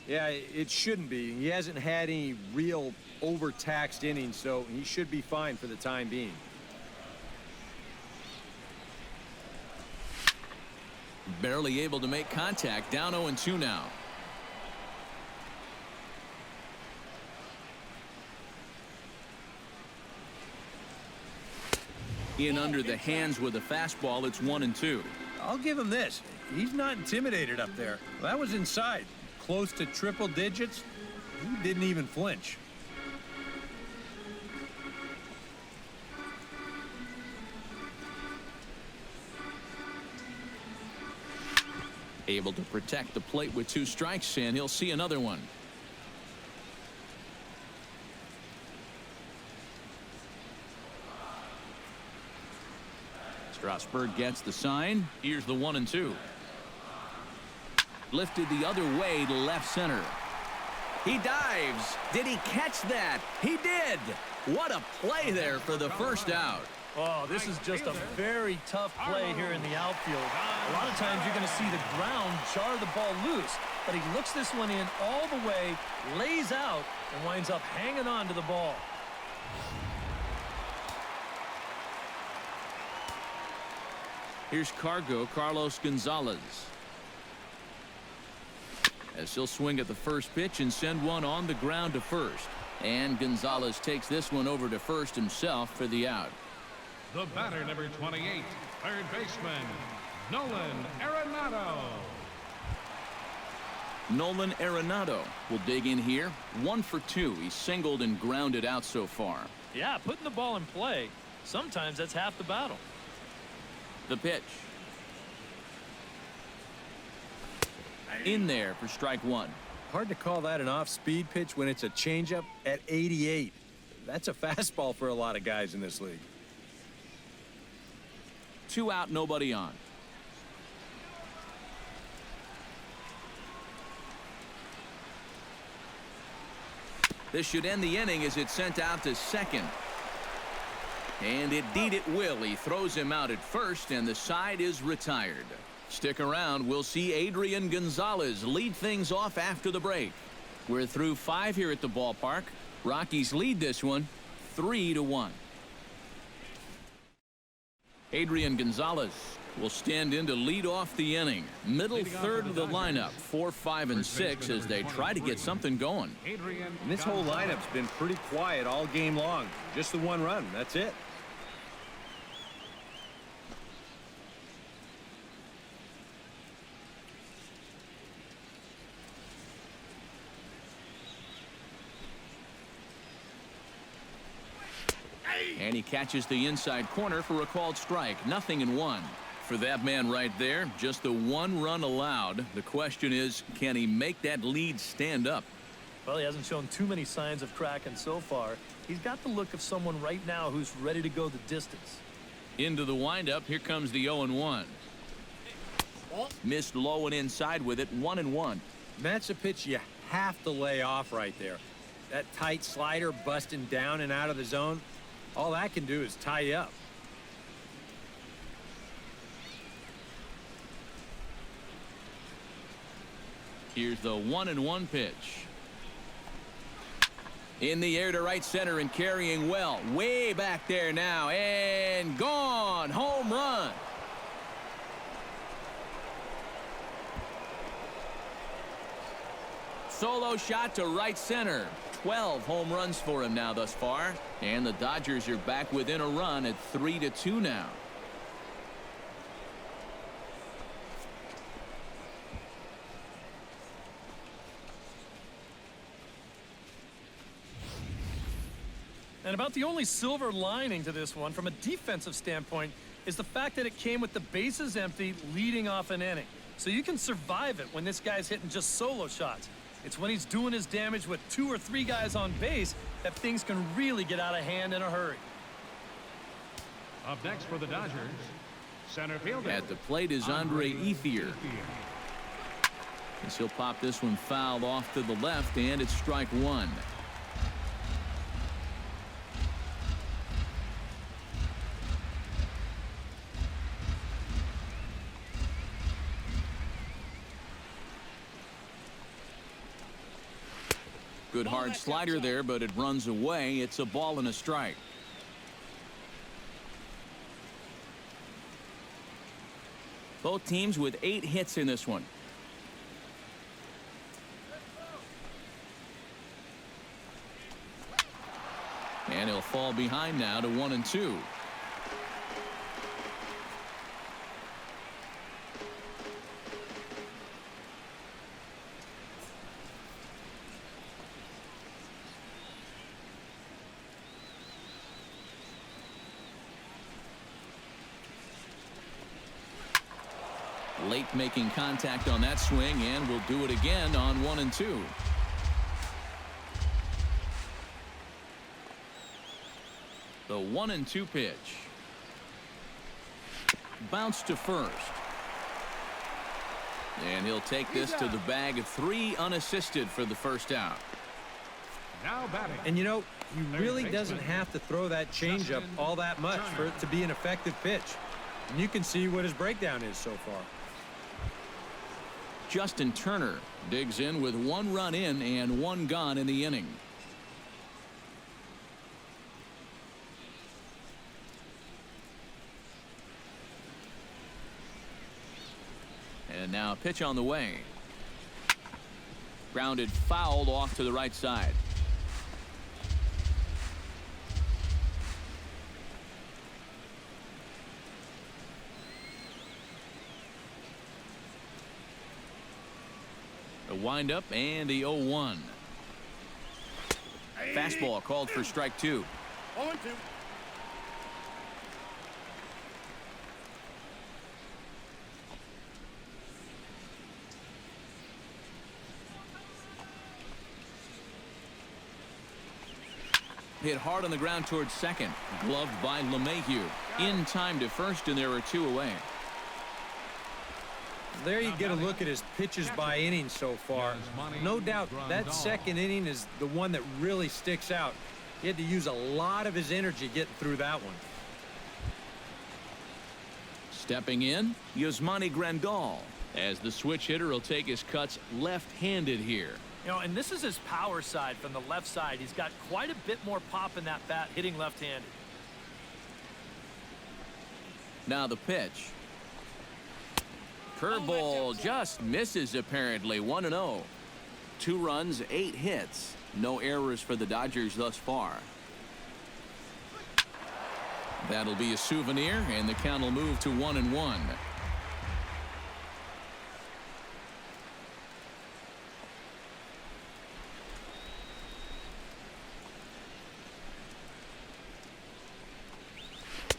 Yeah, it shouldn't be. He hasn't had any real overtaxed innings, so he should be fine for the time being. Barely able to make contact. Down 0-2 now. In under the hands with a fastball. It's 1-2. I'll give him this. He's not intimidated up there. That was inside. Close to triple digits. He didn't even flinch. Able to protect the plate with 2 strikes, and he'll see another one. Strasburg gets the sign. Here's the 1-2. Lifted the other way to left center. He dives. Did he catch that? He did. What a play there for the first out. Oh, this is just a very tough play here in the outfield. A lot of times you're going to see the ground jar the ball loose, but he looks this one in all the way, lays out, and winds up hanging on to the ball. Here's Carlos Gonzalez. As he'll swing at the first pitch and send one on the ground to first. And Gonzalez takes this one over to first himself for the out. The batter, number 28, third baseman, Nolan Arenado. Nolan Arenado will dig in here. 1 for 2. He's singled and grounded out so far. Yeah, putting the ball in play, sometimes that's half the battle. The pitch. In there for strike 1. Hard to call that an off-speed pitch when it's a changeup at 88. That's a fastball for a lot of guys in this league. 2 out, nobody on. This should end the inning as it's sent out to second. And indeed it will. He throws him out at first, and the side is retired. Stick around. We'll see Adrian Gonzalez lead things off after the break. We're through 5 here at the ballpark. Rockies lead this one 3-1. Adrian Gonzalez will stand in to lead off the inning. Middle third of the lineup, 4, 5, and 6 as they try to get something going. And this whole lineup's been pretty quiet all game long. Just the 1 run. That's it. And he catches the inside corner for a called strike. 0-1. For that man right there, just the 1 run allowed. The question is, can he make that lead stand up? Well, he hasn't shown too many signs of cracking so far. He's got the look of someone right now who's ready to go the distance. Into the windup. Here comes the 0-1. Missed low and inside with it. 1-1. That's a pitch you have to lay off right there. That tight slider busting down and out of the zone. All that can do is tie you up. Here's the 1-1 pitch. In the air to right center and carrying well. Way back there now. And gone. Home run. Solo shot to right center. 12 home runs for him now thus far. And the Dodgers are back within a run at 3-2 now. And about the only silver lining to this one from a defensive standpoint is the fact that it came with the bases empty leading off an inning. So you can survive it when this guy's hitting just solo shots. It's when he's doing his damage with 2 or 3 guys on base that things can really get out of hand in a hurry. Up next for the Dodgers, center fielder. At the plate is Andre Ethier. As he'll pop this one foul off to the left, and it's strike 1. Good hard slider there, but it runs away. It's a ball and a strike. Both teams with 8 hits in this one. And he'll fall behind now to 1-2. Late making contact on that swing, and will do it again on 1-2. The 1-2 pitch. Bounce to first. And he'll take this to the bag of 3 unassisted for the first out. Now batting. And you know, he really doesn't have to throw that changeup all that much for it to be an effective pitch. And you can see what his breakdown is so far. Justin Turner digs in with 1 run in and 1 gone in the inning. And now a pitch on the way. Grounded foul off to the right side. The windup and the 0-1. Fastball called for strike 2. 0-2. Hit hard on the ground towards second. Gloved by LeMahieu. In time to first, and there are 2 away. There you get a look at his pitches by inning so far. No doubt that second inning is the one that really sticks out. He had to use a lot of his energy getting through that one. Stepping in, Yasmani Grandal. As the switch hitter will take his cuts left-handed here. You know, and this is his power side from the left side. He's got quite a bit more pop in that bat hitting left-handed. Now the pitch. Curveball just misses apparently. 1-0. 2 runs, 8 hits. No errors for the Dodgers thus far. That'll be a souvenir, and the count will move to 1-1.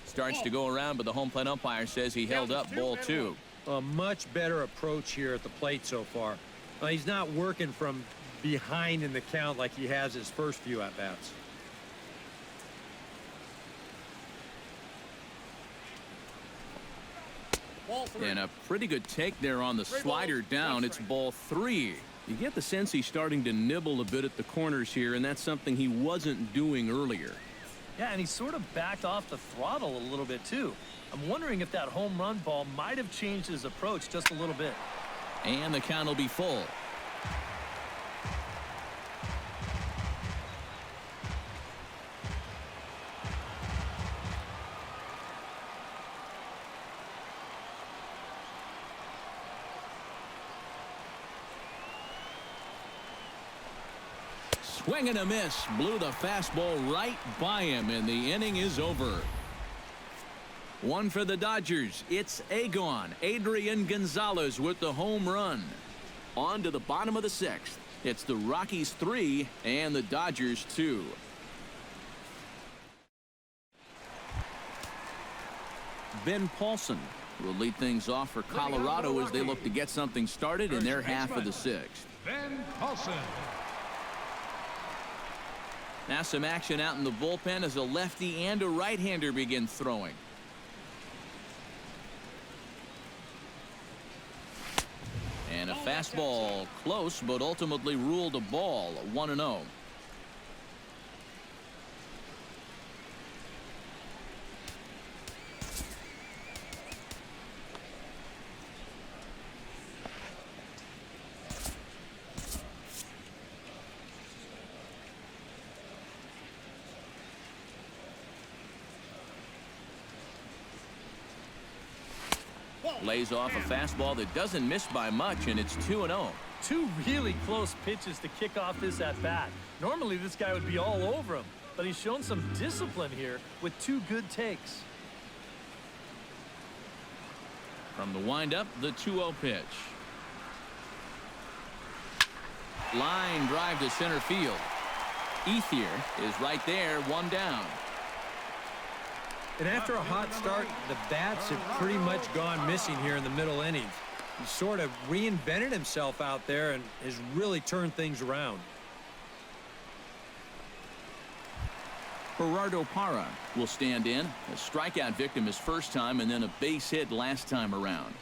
Starts to go around, but the home plate umpire says he held up ball 2. A much better approach here at the plate so far. He's not working from behind in the count like he has his first few at-bats. And a pretty good take there on the slider down. It's ball 3. You get the sense he's starting to nibble a bit at the corners here, and that's something he wasn't doing earlier. Yeah, and he sort of backed off the throttle a little bit, too. I'm wondering if that home run ball might have changed his approach just a little bit. And the count will be full. Swing and a miss. Blew the fastball right by him, and the inning is over. 1 for the Dodgers. It's Adrian Gonzalez with the home run. On to the bottom of the 6th. It's the Rockies 3 and the Dodgers 2. Ben Paulson will lead things off for Colorado as they look to get something started in their half of the 6th. Ben Paulson. Now some action out in the bullpen as a lefty and a right-hander begin throwing. And a fastball close, but ultimately ruled a ball. 1-0. Lays off a fastball that doesn't miss by much, and it's 2-0. 2 really close pitches to kick off this at-bat. Normally this guy would be all over him, but he's shown some discipline here with 2 good takes. From the windup, the 2-0 pitch. Line drive to center field. Ethier is right there, 1 down. And after a hot start, the bats have pretty much gone missing here in the middle innings. He sort of reinvented himself out there and has really turned things around. Gerardo Parra will stand in. A strikeout victim his first time, and then a base hit last time around.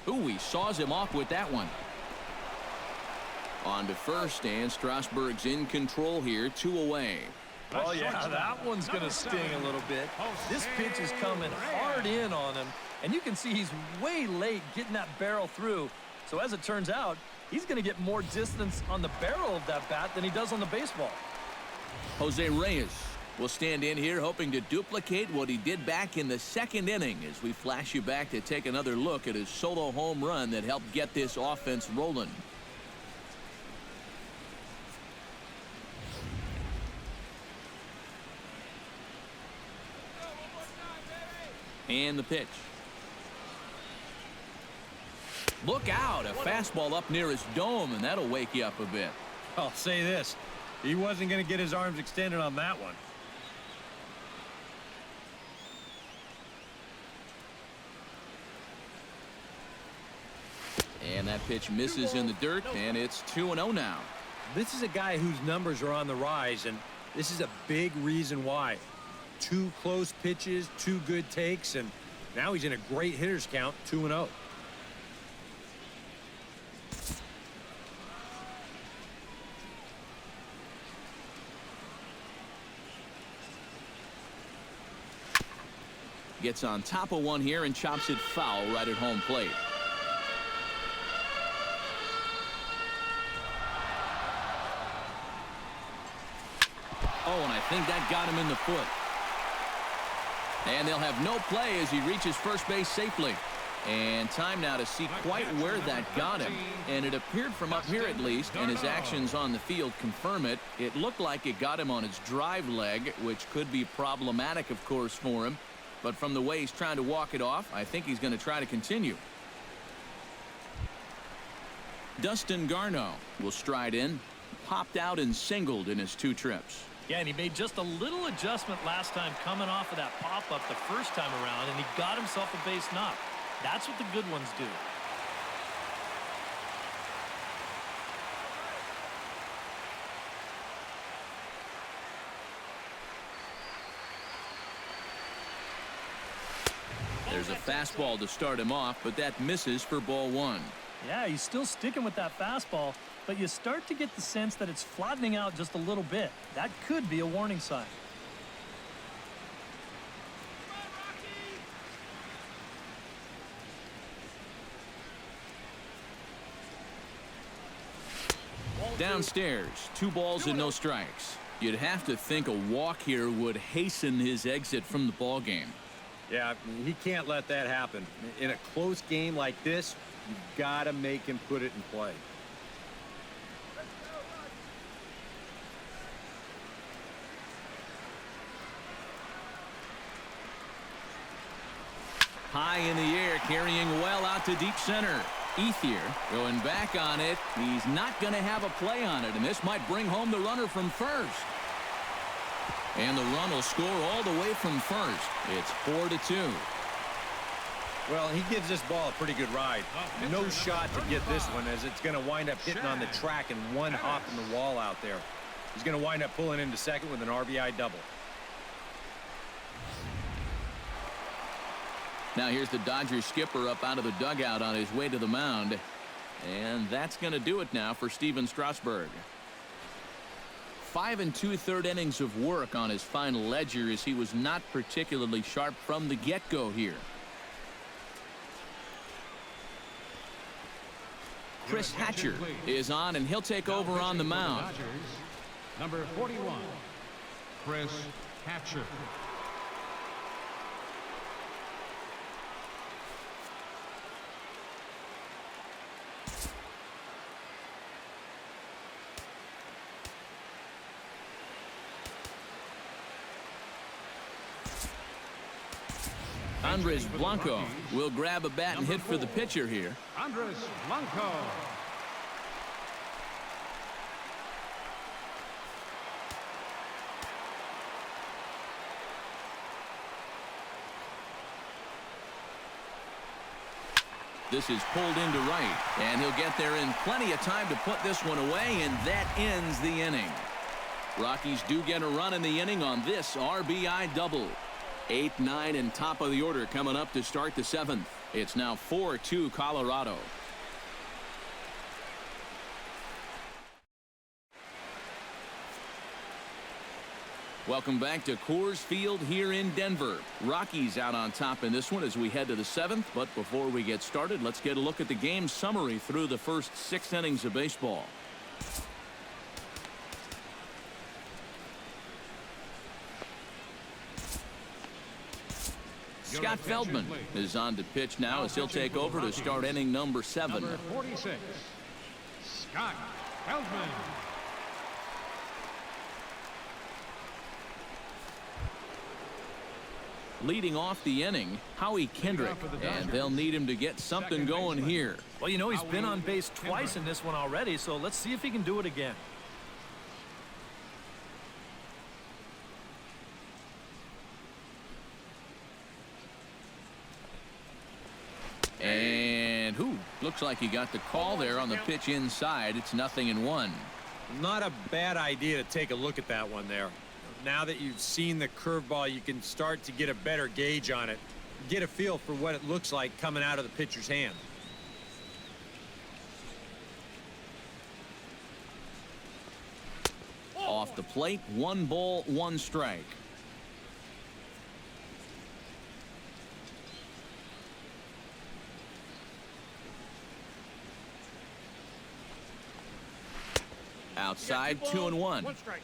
Ooh, he saws him off with that one. On to first, and Strasburg's in control here, 2 away. Oh, yeah, that one's going to sting a little bit. This pitch is coming hard in on him, and you can see he's way late getting that barrel through. So as it turns out, he's going to get more distance on the barrel of that bat than he does on the baseball. Jose Reyes will stand in here hoping to duplicate what he did back in the 2nd inning as we flash you back to take another look at his solo home run that helped get this offense rolling. And the pitch. Look out, a fastball up near his dome, and that'll wake you up a bit. I'll say this, he wasn't going to get his arms extended on that one. And that pitch misses in the dirt, and it's 2-0 now. This is a guy whose numbers are on the rise, and this is a big reason why. 2 close pitches, 2 good takes, and now he's in a great hitters count, 2-0. Gets on top of one here and chops it foul right at home plate. Oh, and I think that got him in the foot. And they'll have no play as he reaches first base safely. And time now to see quite where that got him. And it appeared from up here at least, and his actions on the field confirm it. It looked like it got him on his drive leg, which could be problematic, of course, for him. But from the way he's trying to walk it off, I think he's going to try to continue. Dustin Garneau will stride in. Popped out and singled in his 2 trips. Yeah, and he made just a little adjustment last time coming off of that pop-up the first time around, and he got himself a base knock. That's what the good ones do. There's a fastball to start him off, but that misses for ball 1. Yeah, he's still sticking with that fastball, but you start to get the sense that it's flattening out just a little bit. That could be a warning sign. Downstairs, 2 balls and no strikes. You'd have to think a walk here would hasten his exit from the ball game. Yeah, he can't let that happen. In a close game like this, you've got to make him put it in play. High in the air, carrying well out to deep center. Ethier going back on it. He's not going to have a play on it, and this might bring home the runner from first. And the run will score all the way from first. It's 4-2. Well, he gives this ball a pretty good ride. No shot to get this one, as it's going to wind up hitting on the track and one hop in the wall out there. He's going to wind up pulling into second with an RBI double. Now here's the Dodgers skipper up out of the dugout on his way to the mound. And that's going to do it now for Steven Strasburg. 5 2/3 innings of work on his final ledger, as he was not particularly sharp from the get-go here. Chris Hatcher is on, and he'll take over on the mound. Number 41, Chris Hatcher. Andres Blanco will grab a bat and hit for the pitcher here. Andres Blanco. This is pulled into right, and he'll get there in plenty of time to put this one away, and that ends the inning. Rockies do get a run in the inning on this RBI double. 8-9 and top of the order coming up to start the 7th. It's now 4-2 Colorado. Welcome back to Coors Field here in Denver. Rockies out on top in this one as we head to the 7th. But before we get started, let's get a look at the game summary through the first 6 innings of baseball. Scott Feldman is on to pitch now as he'll take over to start inning number 7. Number 46, Scott Feldman. Leading off the inning, Howie Kendrick, and they'll need him to get something going here. Well, you know, he's been on base twice in this one already, so let's see if he can do it again. And looks like he got the call there on the pitch inside. It's 0-1. Not a bad idea to take a look at that one there. Now that you've seen the curveball, you can start to get a better gauge on it. Get a feel for what it looks like coming out of the pitcher's hand. Off the plate, 1 ball, 1 strike. Outside, 2-1. 1 strike.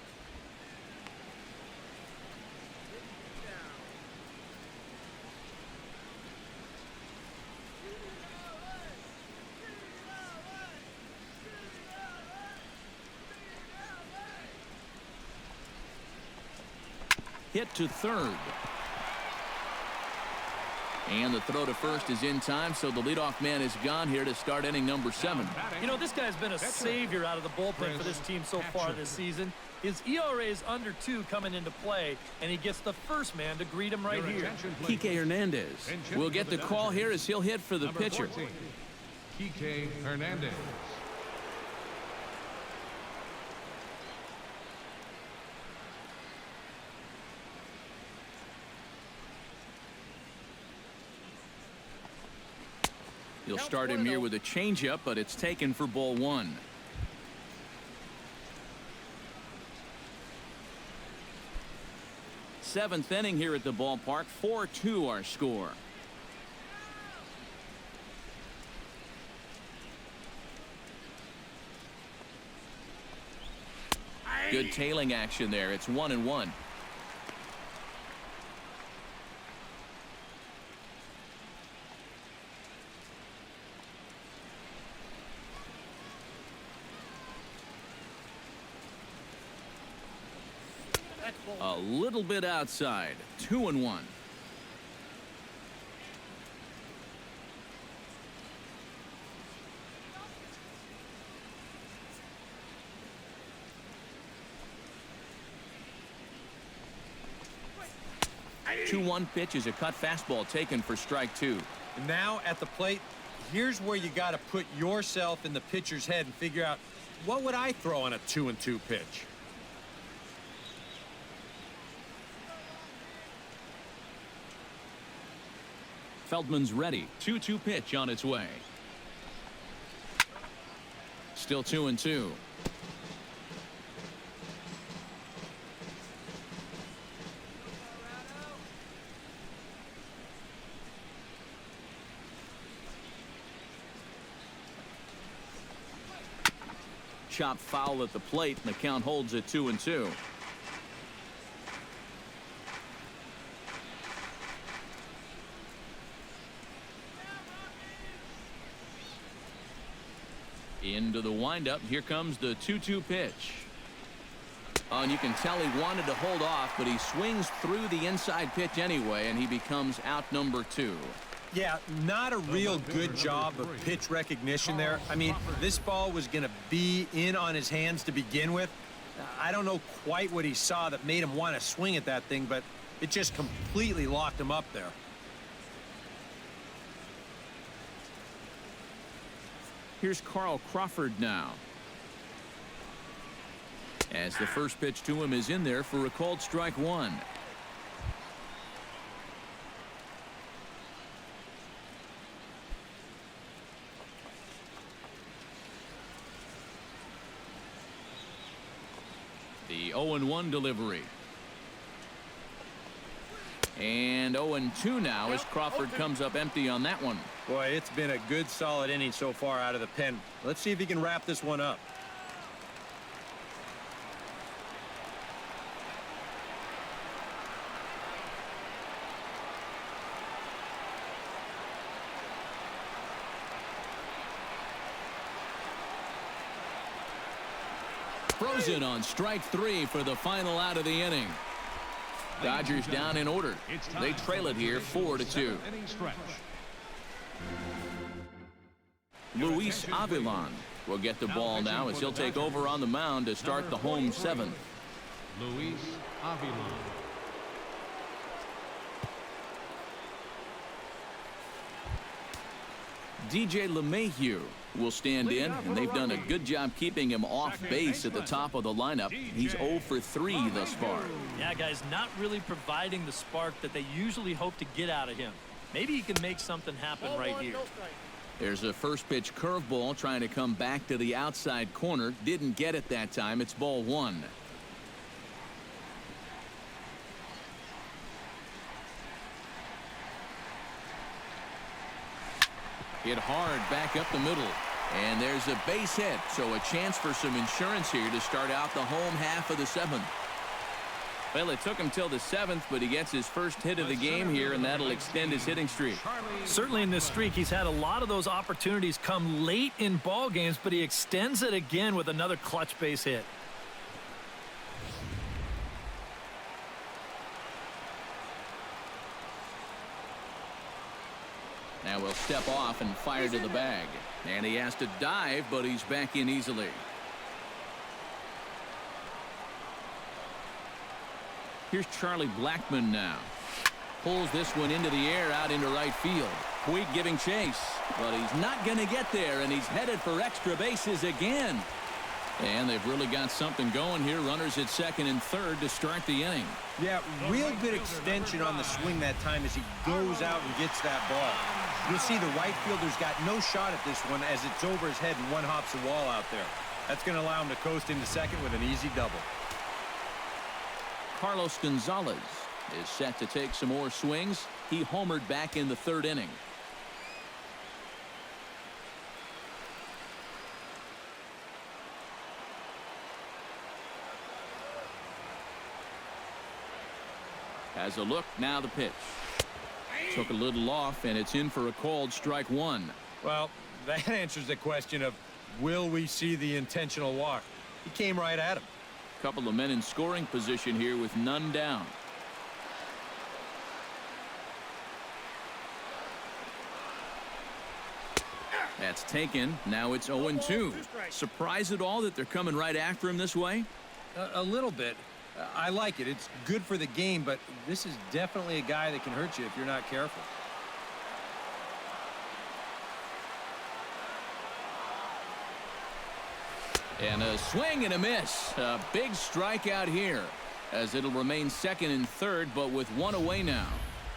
Hit to third. And the throw to first is in time, so the leadoff man is gone here to start inning number 7. You know, this guy's been a savior out of the bullpen for this team so far this season. His ERA is under 2 coming into play, and he gets the first man to greet him right here. Kike Hernandez will get the call here as he'll hit for the pitcher. 14, Kike Hernandez. He'll start him here with a changeup, but it's taken for ball 1. Seventh inning here at the ballpark. 4-2 our score. Good tailing action there. It's 1-1. A little bit outside. 2-1. The 2-1 pitch is a cut fastball taken for strike 2. Now at the plate, here's where you got to put yourself in the pitcher's head and figure out, what would I throw on a 2-2 pitch? Feldman's ready. 2-2 pitch on its way. Still 2-2. Chop foul at the plate, and the count holds at 2-2. Into the windup. Here comes the 2-2 pitch. Oh, and you can tell he wanted to hold off, but he swings through the inside pitch anyway, and he becomes out number 2. Yeah, not a real good job of pitch recognition there. I mean, this ball was going to be in on his hands to begin with. I don't know quite what he saw that made him want to swing at that thing, but it just completely locked him up there. Here's Carl Crawford now. As the first pitch to him is in there for a called strike 1. The 0-1 delivery. And 0-2 now as Crawford comes up empty on that one. Boy, it's been a good solid inning so far out of the pen. Let's see if he can wrap this one up. Frozen on strike 3 for the final out of the inning. Dodgers down in order. They trail it here 4-2. Luis Avilan will get the ball now as he'll take over on the mound to start the home seventh. Luis Avilan. DJ LeMahieu will stand in, and they've done a good job keeping him off base at the top of the lineup. He's 0 for 3 thus far. Yeah, guys, not really providing the spark that they usually hope to get out of him. Maybe he can make something happen right here. There's a first pitch curveball trying to come back to the outside corner. Didn't get it that time. It's ball 1. Hit hard back up the middle. And there's a base hit, so a chance for some insurance here to start out the home half of the 7th. Well, it took him till the 7th, but he gets his first hit of the game here, and that'll extend his hitting streak. Certainly in this streak, he's had a lot of those opportunities come late in ball games, but he extends it again with another clutch base hit. Now we'll step off and fire to the bag. And he has to dive, but he's back in easily. Here's Charlie Blackmon now. Pulls this one into the air out into right field. Puig giving chase, but he's not going to get there, and he's headed for extra bases again. And they've really got something going here. Runners at second and third to start the inning. Yeah, real good extension on the swing that time as he goes out and gets that ball. You'll see the right fielder's got no shot at this one as it's over his head and one hops the wall out there. That's going to allow him to coast into second with an easy double. Carlos Gonzalez is set to take some more swings. He homered back in the 3rd inning. Has a look, now the pitch. Took a little off, and it's in for a called strike 1. Well, that answers the question of, will we see the intentional walk? He came right at him. Couple of men in scoring position here with none down. That's taken. Now it's 0-2. Surprised at all that they're coming right after him this way? A little bit. I like it. It's good for the game, but this is definitely a guy that can hurt you if you're not careful. And a swing and a miss. A big strikeout here as it'll remain second and third, but with one away now.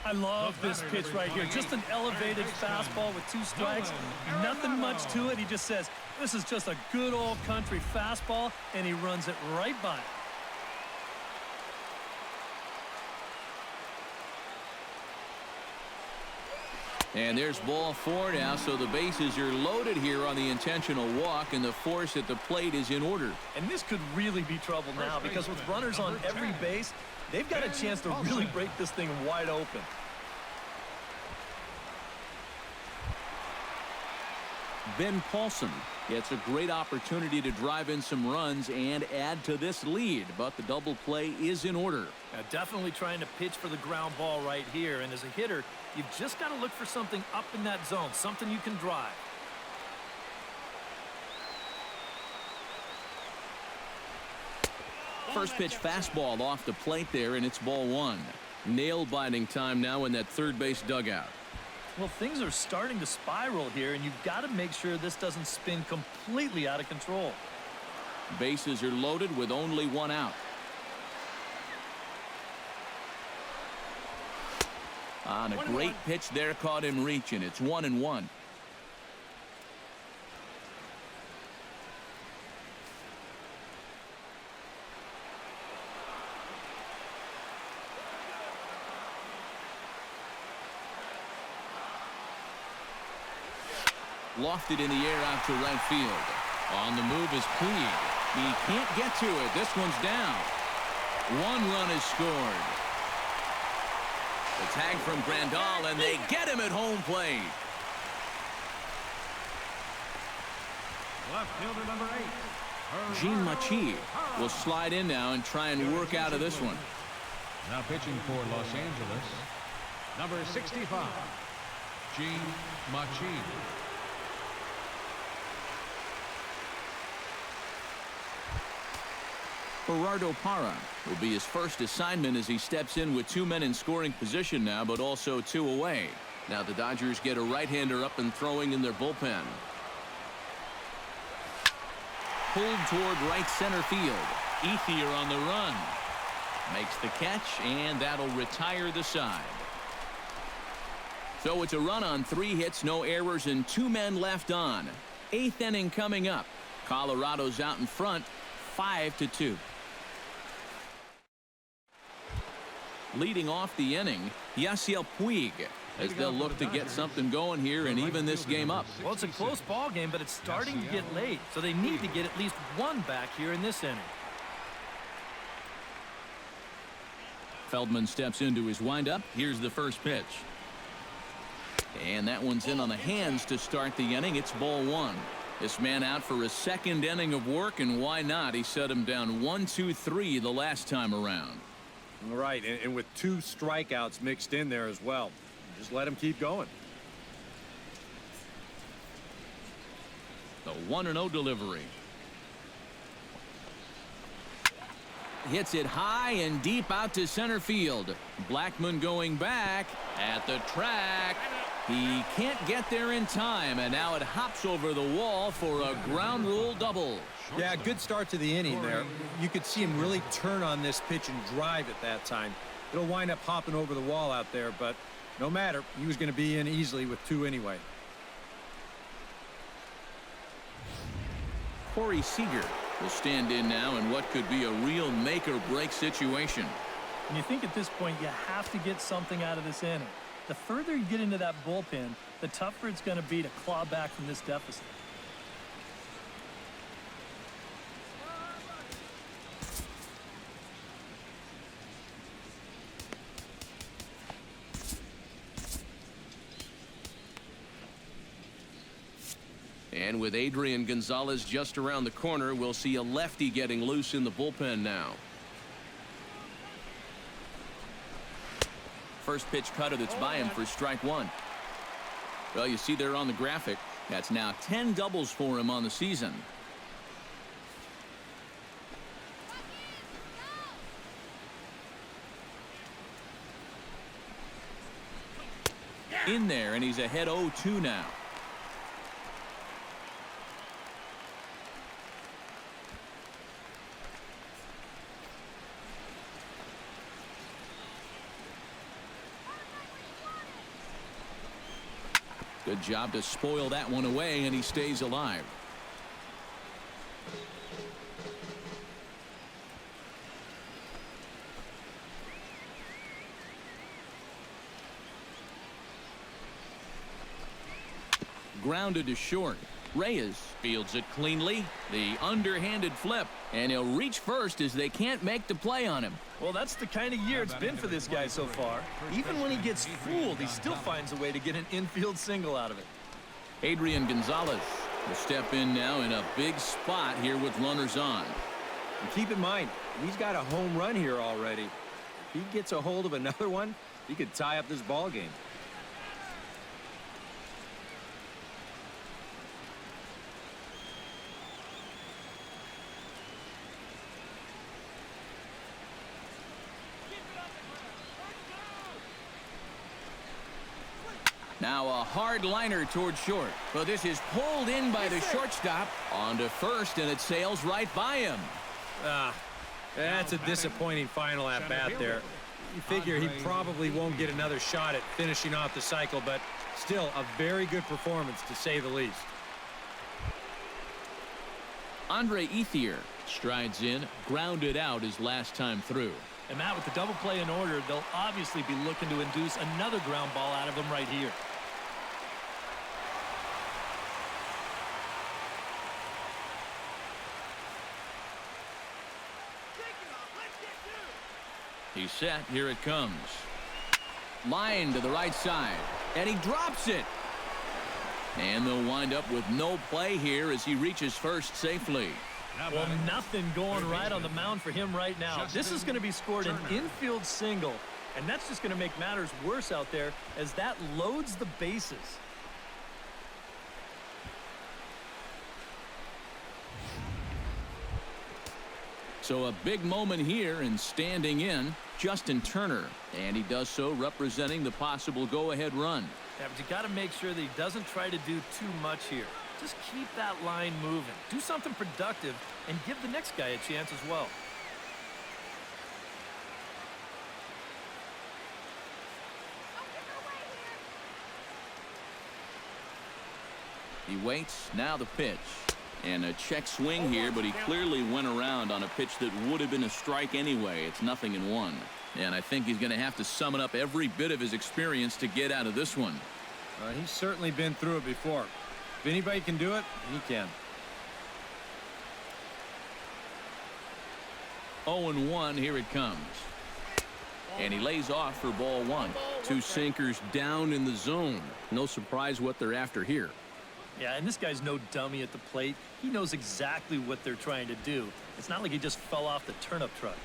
I love this pitch right here. Just an elevated fastball with 2 strikes. Nothing much to it. He just says, this is just a good old country fastball, and he runs it right by it. And there's ball 4 now, so the bases are loaded here on the intentional walk, and the force at the plate is in order. And this could really be trouble now because with runners on every base, they've got a chance to really break this thing wide open. Ben Paulson gets a great opportunity to drive in some runs and add to this lead, but the double play is in order. Definitely trying to pitch for the ground ball right here, and as a hitter, you've just got to look for something up in that zone, something you can drive. First pitch fastball off the plate there, and it's ball 1. Nail-biting time now in that third base dugout. Well, things are starting to spiral here, and you've got to make sure this doesn't spin completely out of control. Bases are loaded with only 1 out. On a great pitch there, caught him reaching. It's 1-1. Lofted in the air out to right field. On the move is Puig. He can't get to it. This one's down. 1 run is scored. The tag from Grandal, and they get him at home plate. Left fielder number 8. Jean Machi will slide in now and try and work out of this one. Now pitching for Los Angeles, number 65, Gene Machin. Gerardo Parra will be his first assignment as he steps in with 2 men in scoring position now, but also 2 away. Now the Dodgers get a right-hander up and throwing in their bullpen. Pulled toward right center field. Ethier on the run. Makes the catch, and that'll retire the side. So it's a run on 3 hits, no errors, and 2 men left on. 8th inning coming up. Colorado's out in front, 5-2. Leading off the inning, Yasiel Puig, as they'll look to get something going here and even this game up. Well, it's a close ball game, but it's starting to get late, so they need to get at least 1 back here in this inning. Feldman steps into his windup. Here's the first pitch. And that one's in on the hands to start the inning. It's ball 1. This man out for a 2nd inning of work, and why not? He set him down 1-2-3 the last time around. All right, and with 2 strikeouts mixed in there as well. Just let him keep going. The 1-0 delivery. Hits it high and deep out to center field. Blackmon going back at the track. He can't get there in time, and now it hops over the wall for a ground rule double. Yeah, good start to the inning there. You could see him really turn on this pitch and drive at that time. It'll wind up hopping over the wall out there, but no matter. He was going to be in easily with 2 anyway. Corey Seager will stand in now in what could be a real make-or-break situation. And you think at this point you have to get something out of this inning. The further you get into that bullpen, the tougher it's going to be to claw back from this deficit. And with Adrian Gonzalez just around the corner, we'll see a lefty getting loose in the bullpen now. First pitch cutter that's by him for strike 1. Well, you see there on the graphic, that's now 10 doubles for him on the season. In there, and he's ahead 0-2 now. Good job to spoil that one away, and he stays alive. Grounded to short. Reyes fields it cleanly. The underhanded flip, and he'll reach first as they can't make the play on him. Well, that's the kind of year it's been for this guy so far. Even when he gets fooled, he still finds a way to get an infield single out of it. Adrian Gonzalez will step in now in a big spot here with runners on. And keep in mind, he's got a home run here already. If he gets a hold of another one, he could tie up this ball game. Now a hard liner toward short, but this is pulled in by the shortstop. On to first, and it sails right by him. That's a disappointing final at bat there. You figure he probably won't get another shot at finishing off the cycle, but still a very good performance to say the least. Andre Ethier strides in, grounded out his last time through. And Matt, with the double play in order, they'll obviously be looking to induce another ground ball out of him right here. He's set. Here it comes. Line to the right side, and he drops it. And they'll wind up with no play here as he reaches first safely. Well, nothing going right on the mound for him right now. This is going to be scored an infield single, and that's just going to make matters worse out there as that loads the bases. So a big moment here, and standing in, Justin Turner. And he does so representing the possible go-ahead run. Yeah, but you got to make sure that he doesn't try to do too much here. Just keep that line moving. Do something productive and give the next guy a chance as well. He waits. Now the pitch. And a check swing here, but he clearly went around on a pitch that would have been a strike anyway. It's 0-1. And I think he's going to have to summon up every bit of his experience to get out of this one. He's certainly been through it before. If anybody can do it, he can. 0-1, here it comes. And he lays off for ball one. Two sinkers down in the zone. No surprise what they're after here. Yeah, and this guy's no dummy at the plate. He knows exactly what they're trying to do. It's not like he just fell off the turnip truck.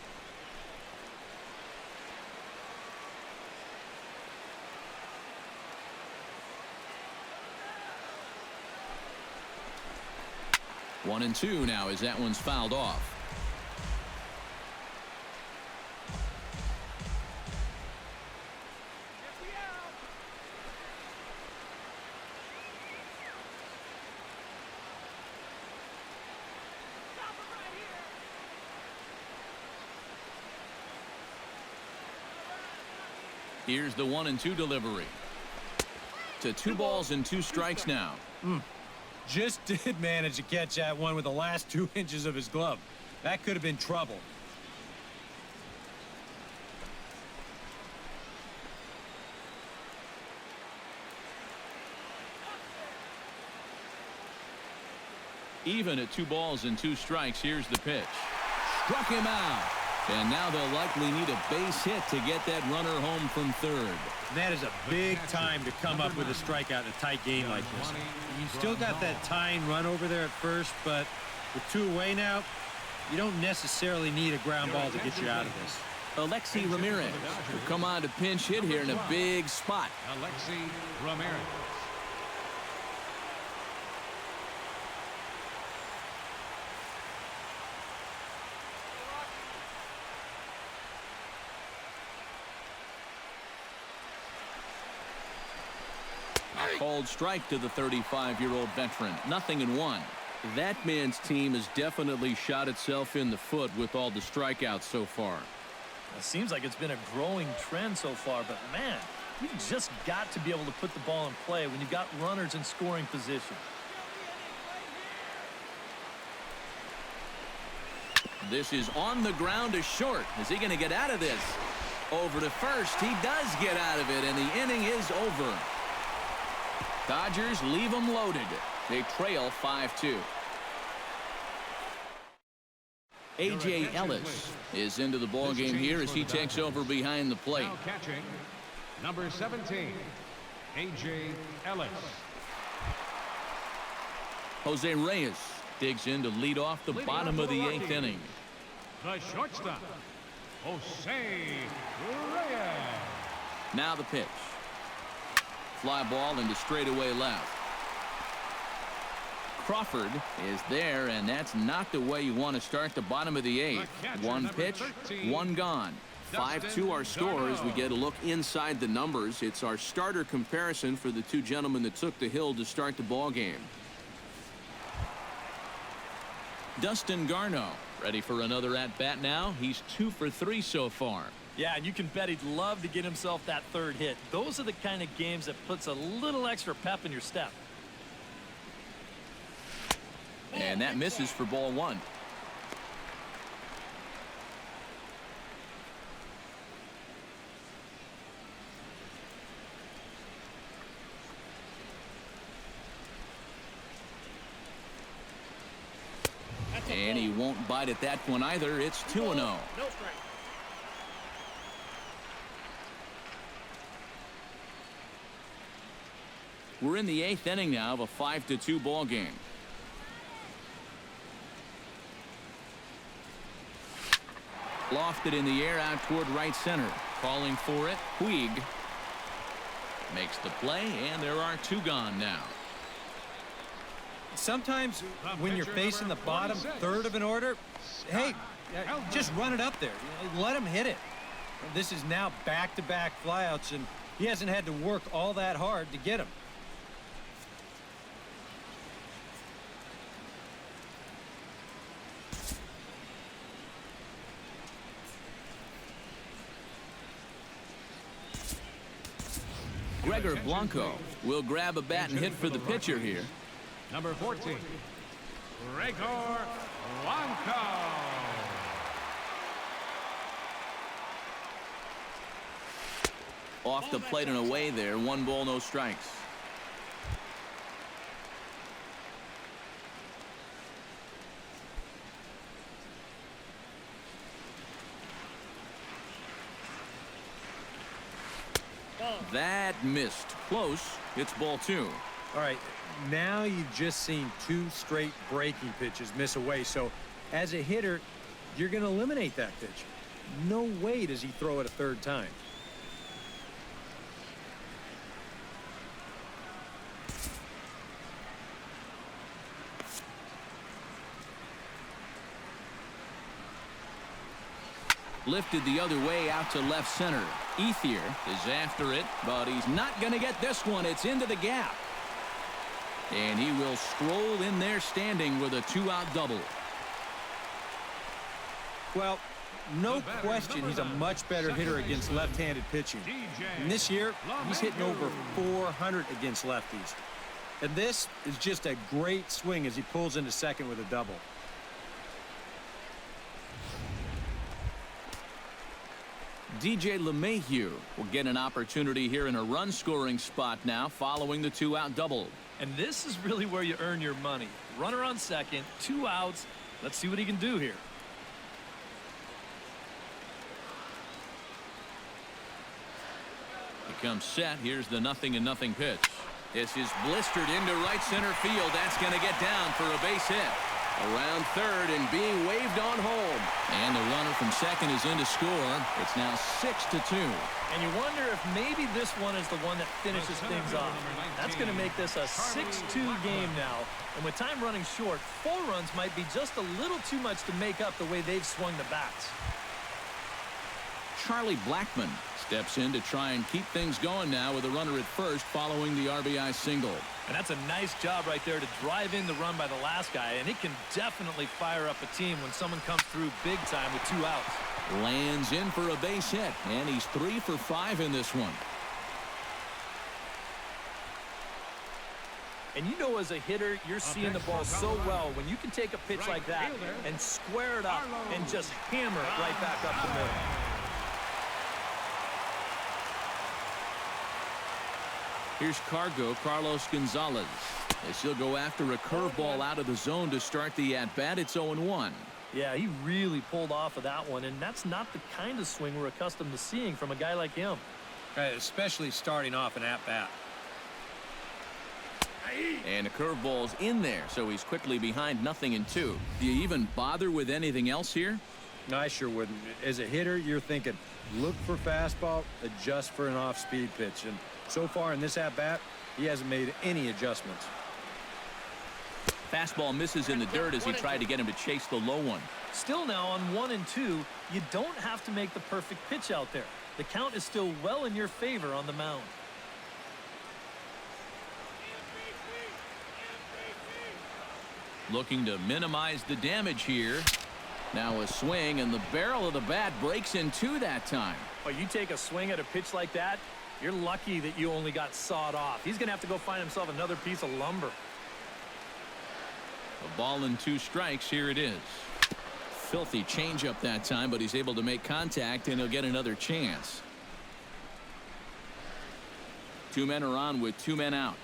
1-2 now as that one's fouled off. Here's the 1-2 delivery. To 2 balls and 2 strikes now. Just did manage to catch that one with the last 2 inches of his glove. That could have been trouble. Even at 2 balls and 2 strikes, here's the pitch. Struck him out. And now they'll likely need a base hit to get that runner home from third. That is a big time to come up with a strikeout in a tight game like this. You still got that tying run over there at first, but with 2 away now, you don't necessarily need a ground ball to get you out of this. Alexi Ramirez will come on to pinch hit here in a big spot. Alexi Ramirez. Called strike to the 35-year-old veteran. 0-1. That man's team has definitely shot itself in the foot with all the strikeouts so far. It seems like it's been a growing trend so far, but man, you've just got to be able to put the ball in play when you've got runners in scoring position. This is on the ground to short. Is he going to get out of this? Over to first. He does get out of it, and the inning is over. Dodgers leave them loaded. They trail 5-2. A.J. Ellis is into the ballgame here as he takes over behind the plate. Now catching, number 17, A.J. Ellis. Jose Reyes digs in to lead off the bottom of the 8th inning. The shortstop, Jose Reyes. Now the pitch. Fly ball into straightaway left. Crawford is there, and that's not the way you want to start the bottom of the 8th. One pitch, 1 gone. 5-2 our score as we get a look inside the numbers. It's our starter comparison for the 2 gentlemen that took the hill to start the ball game. Dustin Garneau ready for another at-bat now. He's 2 for 3 so far. Yeah, and you can bet he'd love to get himself that 3rd hit. Those are the kind of games that puts a little extra pep in your step. And that misses for ball 1. And he won't bite at that one either. It's 2-0. No strike. We're in the 8th inning now of a 5-2 ball game. Lofted in the air out toward right center. Calling for it, Puig. Makes the play, and there are 2 gone now. Sometimes when you're facing the bottom third of an order, hey, just run it up there. Let him hit it. This is now back-to-back flyouts, and he hasn't had to work all that hard to get them. Gregor Blanco will grab a bat and hit for the pitcher here. Number 14, Gregor Blanco. Off the plate and away there. 1 ball, no strikes. That missed. Close. It's ball 2. All right, now you've just seen 2 straight breaking pitches miss away. So as a hitter, you're going to eliminate that pitch. No way does he throw it a 3rd time. Lifted the other way out to left center. Ethier is after it, but he's not going to get this one. It's into the gap. And he will stroll in there standing with a 2-out double. Well, no question he's a much better hitter against left-handed pitching. And this year, he's hitting over 400 against lefties. And this is just a great swing as he pulls into second with a double. DJ LeMahieu will get an opportunity here in a run-scoring spot now following the 2-out double. And this is really where you earn your money. Runner on second, 2 outs. Let's see what he can do here. He comes set. Here's the 0-0 pitch. This is blistered into right center field. That's going to get down for a base hit. Around third and being waved on home. And the runner from second is in to score. It's now 6-2. And you wonder if maybe this one is the one that finishes things off. That's going to make this a 6-2 game now. And with time running short, 4 runs might be just a little too much to make up the way they've swung the bats. Charlie Blackmon steps in to try and keep things going now with a runner at first following the RBI single. And that's a nice job right there to drive in the run by the last guy. And it can definitely fire up a team when someone comes through big time with 2 outs. Lands in for a base hit, and he's 3 for 5 in this one. And you know, as a hitter, you're seeing the ball so well when you can take a pitch like that and square it up and just hammer it right back up the middle. Here's Carlos Gonzalez, as he'll go after a curveball out of the zone to start the at-bat. It's 0-1. Yeah, he really pulled off of that one, and that's not the kind of swing we're accustomed to seeing from a guy like him. Especially starting off an at-bat. And a curveball's in there, so he's quickly behind 0-2. Do you even bother with anything else here? No, I sure wouldn't. As a hitter, you're thinking, look for fastball, adjust for an off-speed pitch. And so far in this at-bat, he hasn't made any adjustments. Fastball misses in the dirt as he tried to get him to chase the low one. Still now on 1 and 2, you don't have to make the perfect pitch out there. The count is still well in your favor on the mound. Looking to minimize the damage here. Now a swing, and the barrel of the bat breaks in 2 that time. But you take a swing at a pitch like that, you're lucky that you only got sawed off. He's going to have to go find himself another piece of lumber. A ball and 2 strikes. Here it is. Filthy changeup that time, but he's able to make contact, and he'll get another chance. 2 men are on with 2 men out.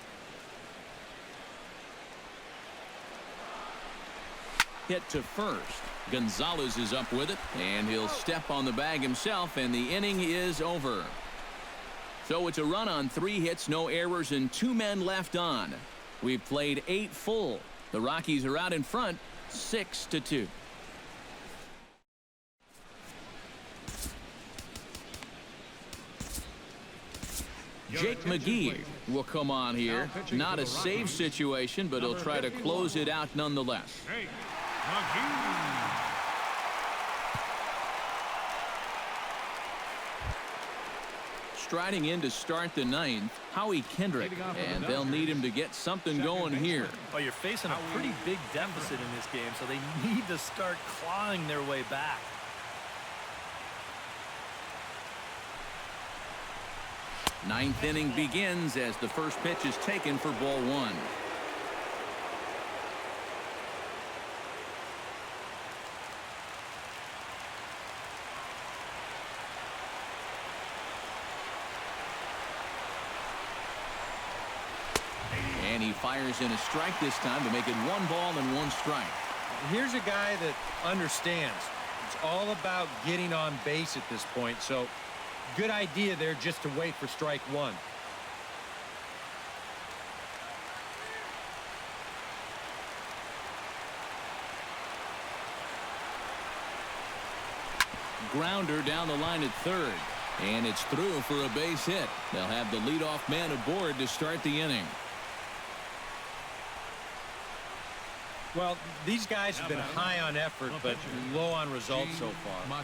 Hit to first. Gonzalez is up with it, and he'll step on the bag himself, and the inning is over. So it's a run on 3 hits, no errors, and 2 men left on. We've played 8 full. The Rockies are out in front, 6-2. Jake McGee will come on here. Not a save situation, but he'll try to close it out nonetheless. Jake McGee. Striding in to start the ninth, Howie Kendrick, and they'll need him to get something going here. Well, you're facing a pretty big deficit in this game, so they need to start clawing their way back. Ninth inning begins as the first pitch is taken for ball one. And he fires in a strike this time to make it 1 ball and 1 strike. Here's a guy that understands. It's all about getting on base at this point, so good idea there just to wait for strike one. Grounder down the line at third. And it's through for a base hit. They'll have the leadoff man aboard to start the inning. Well, these guys have been high on effort, but low on results so far.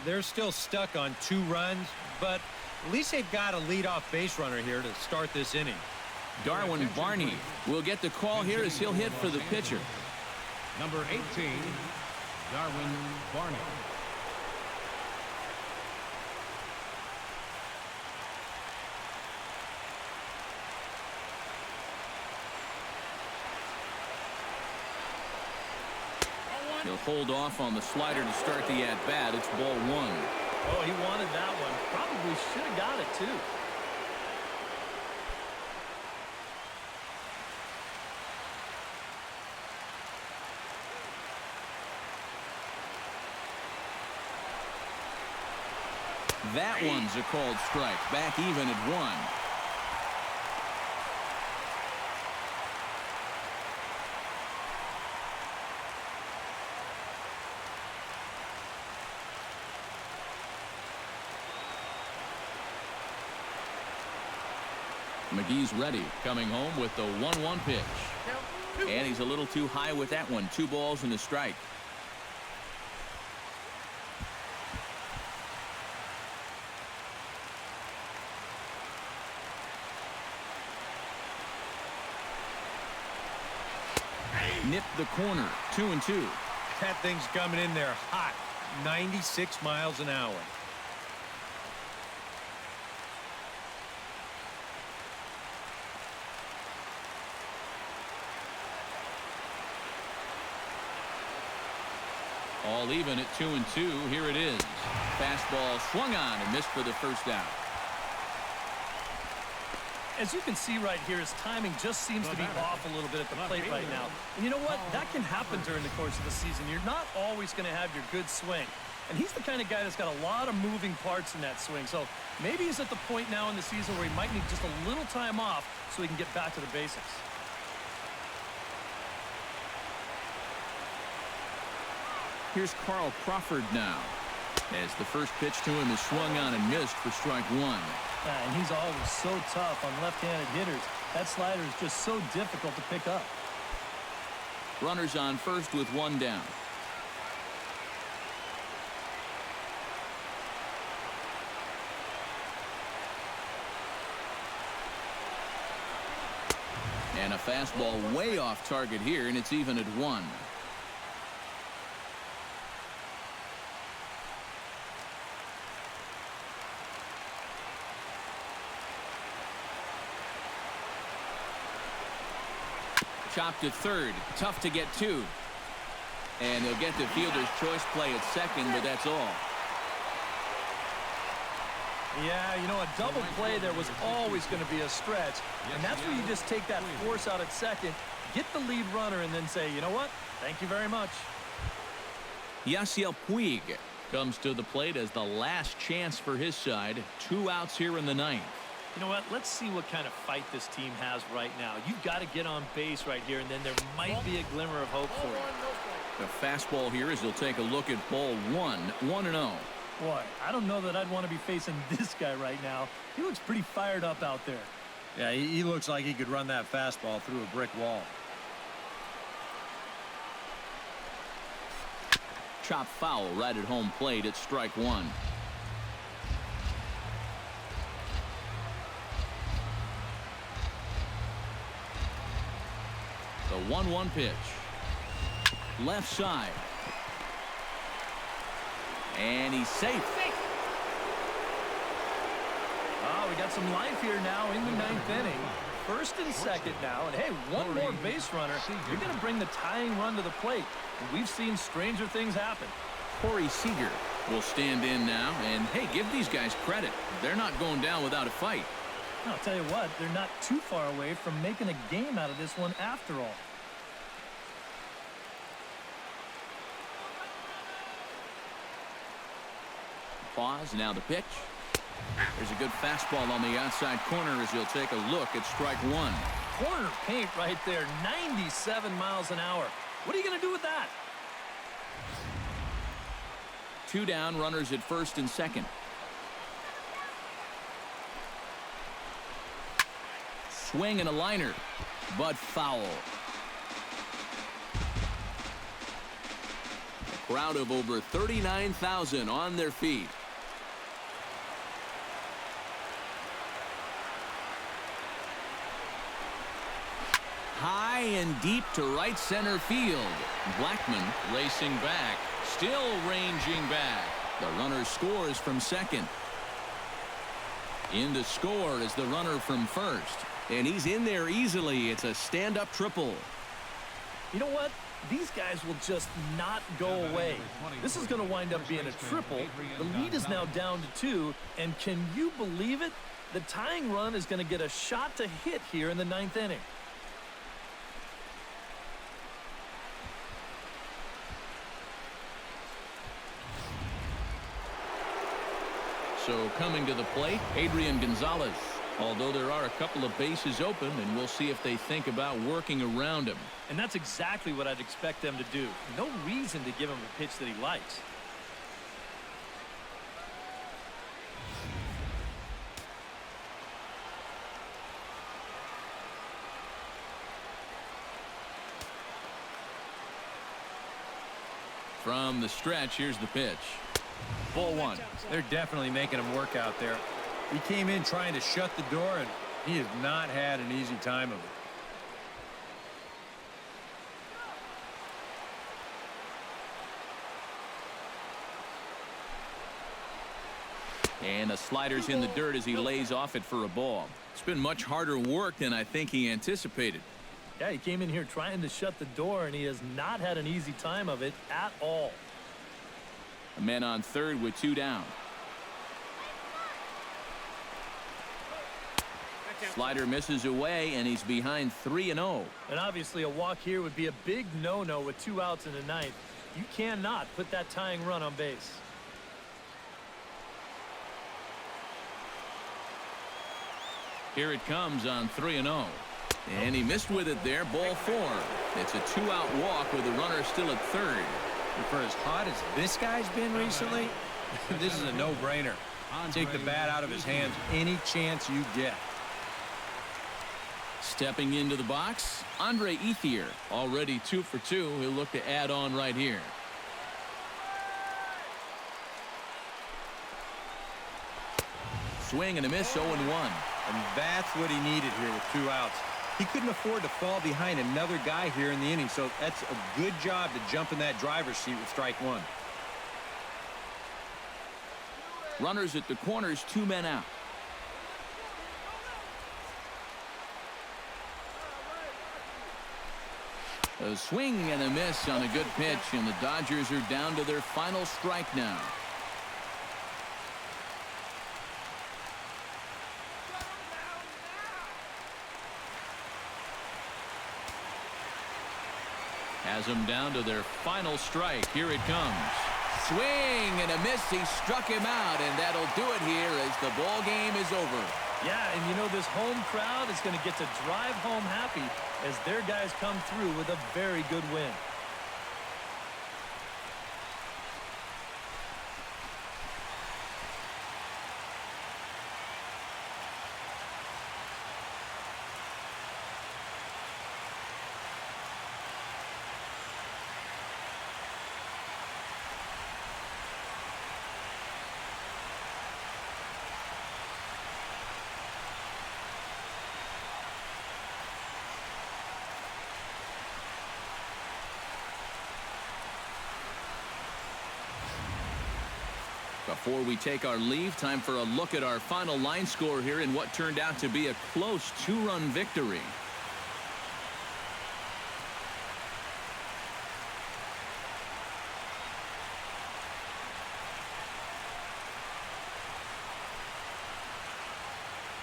They're still stuck on 2 runs, but at least they've got a leadoff base runner here to start this inning. Darwin Barney will get the call here as he'll hit for the pitcher. Number 18, Darwin Barney. He'll hold off on the slider to start the at-bat. It's ball 1. Oh, he wanted that one. Probably should have got it, too. That one's a called strike. Back even at 1. McGee's ready, coming home with the 1-1 pitch. And he's a little too high with that one. 2 balls and a strike. Nipped the corner. 2-2. That thing's coming in there hot. 96 miles an hour. All even at 2-2. Here it is. Fastball swung on and missed for the first out. As you can see right here, his timing just seems to be off a little bit at the plate right now. And you know what? That can happen during the course of the season. You're not always going to have your good swing. And he's the kind of guy that's got a lot of moving parts in that swing. So maybe he's at the point now in the season where he might need just a little time off so he can get back to the basics. Here's Carl Crawford now, as the first pitch to him is swung on and missed for strike 1. And he's always so tough on left-handed hitters. That slider is just so difficult to pick up. Runners on first with 1 down. And a fastball way off target here, and it's even at 1. Chopped to third. Tough to get to. And they'll get the fielder's choice play at second, but that's all. Yeah, you know, a double play there was always going to be a stretch. And that's where you just take that force out at second, get the lead runner, and then say, you know what? Thank you very much. Yasiel Puig comes to the plate as the last chance for his side. 2 outs here in the ninth. You know what? Let's see what kind of fight this team has right now. You've got to get on base right here, and then there might be a glimmer of hope for you. The fastball here as he'll take a look at ball 1. 1-0. Boy, I don't know that I'd want to be facing this guy right now. He looks pretty fired up out there. Yeah, he looks like he could run that fastball through a brick wall. Chop foul right at home plate at strike one. The 1-1 pitch. Left side. And he's safe. Oh, we got some life here now in the ninth inning. First and second now. And, hey, one more base runner. You're going to bring the tying run to the plate. And we've seen stranger things happen. Corey Seager will stand in now. And, hey, give these guys credit. They're not going down without a fight. I'll tell you what, they're not too far away from making a game out of this one after all. Pause. Now the pitch. There's a good fastball on the outside corner as he'll take a look at strike one. Corner paint right there, 97 miles an hour. What are you going to do with that? 2 down, runners at first and second. Swing and a liner, but foul. A crowd of over 39,000 on their feet. High and deep to right center field. Blackman racing back, still ranging back. The runner scores from second. In to score is the runner from first. And he's in there easily. It's a stand-up triple. You know what? These guys will just not go away. This is going to wind up being a triple. The lead is now down to 2. And can you believe it? The tying run is going to get a shot to hit here in the ninth inning. So coming to the plate, Adrian Gonzalez. Although there are a couple of bases open, and we'll see if they think about working around him. And that's exactly what I'd expect them to do. No reason to give him a pitch that he likes. From the stretch, here's the pitch. Ball one. They're definitely making him work out there. He came in trying to shut the door, and he has not had an easy time of it. And the slider's in the dirt as he lays off it for a ball. It's been much harder work than I think he anticipated. Yeah, he came in here trying to shut the door, and he has not had an easy time of it at all. A man on third with 2 down. Slider misses away, and he's behind 3-0. And obviously a walk here would be a big no-no with 2 outs in the ninth. You cannot put that tying run on base. Here it comes on 3-0. And he missed with it there, ball 4. It's a 2-out walk with the runner still at third. And for as hot as this guy's been recently, this is a no-brainer. Take the bat out of his hands any chance you get. Stepping into the box, Andre Ethier, already 2 for 2. He'll look to add on right here. Swing and a miss, 0-1. And that's what he needed here with 2 outs. He couldn't afford to fall behind another guy here in the inning, so that's a good job to jump in that driver's seat with strike 1. Runners at the corners, 2 men out. A swing and a miss on a good pitch, and the Dodgers are down to their final strike now. Has them down to their final strike. Here it comes. Swing and a miss. He struck him out, and that'll do it here as the ball game is over. Yeah, and you know this home crowd is going to get to drive home happy as their guys come through with a very good win. Before we take our leave, time for a look at our final line score here in what turned out to be a close 2-run victory.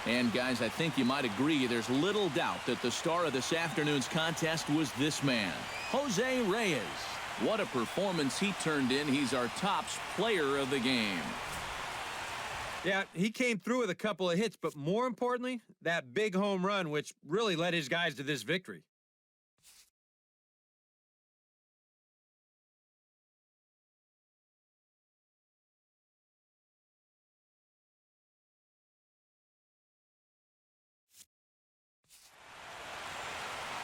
And guys, I think you might agree there's little doubt that the star of this afternoon's contest was this man, Jose Reyes. What a performance he turned in. He's our top player of the game. Yeah, he came through with a couple of hits, but more importantly, that big home run, which really led his guys to this victory.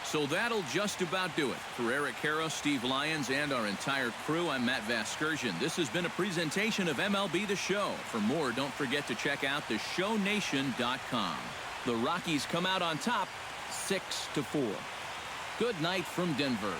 So that'll just about do it. For Eric Harrow, Steve Lyons, and our entire crew, I'm Matt Vasgersian. This has been a presentation of MLB The Show. For more, don't forget to check out theshownation.com. The Rockies come out on top 6-4. Good night from Denver.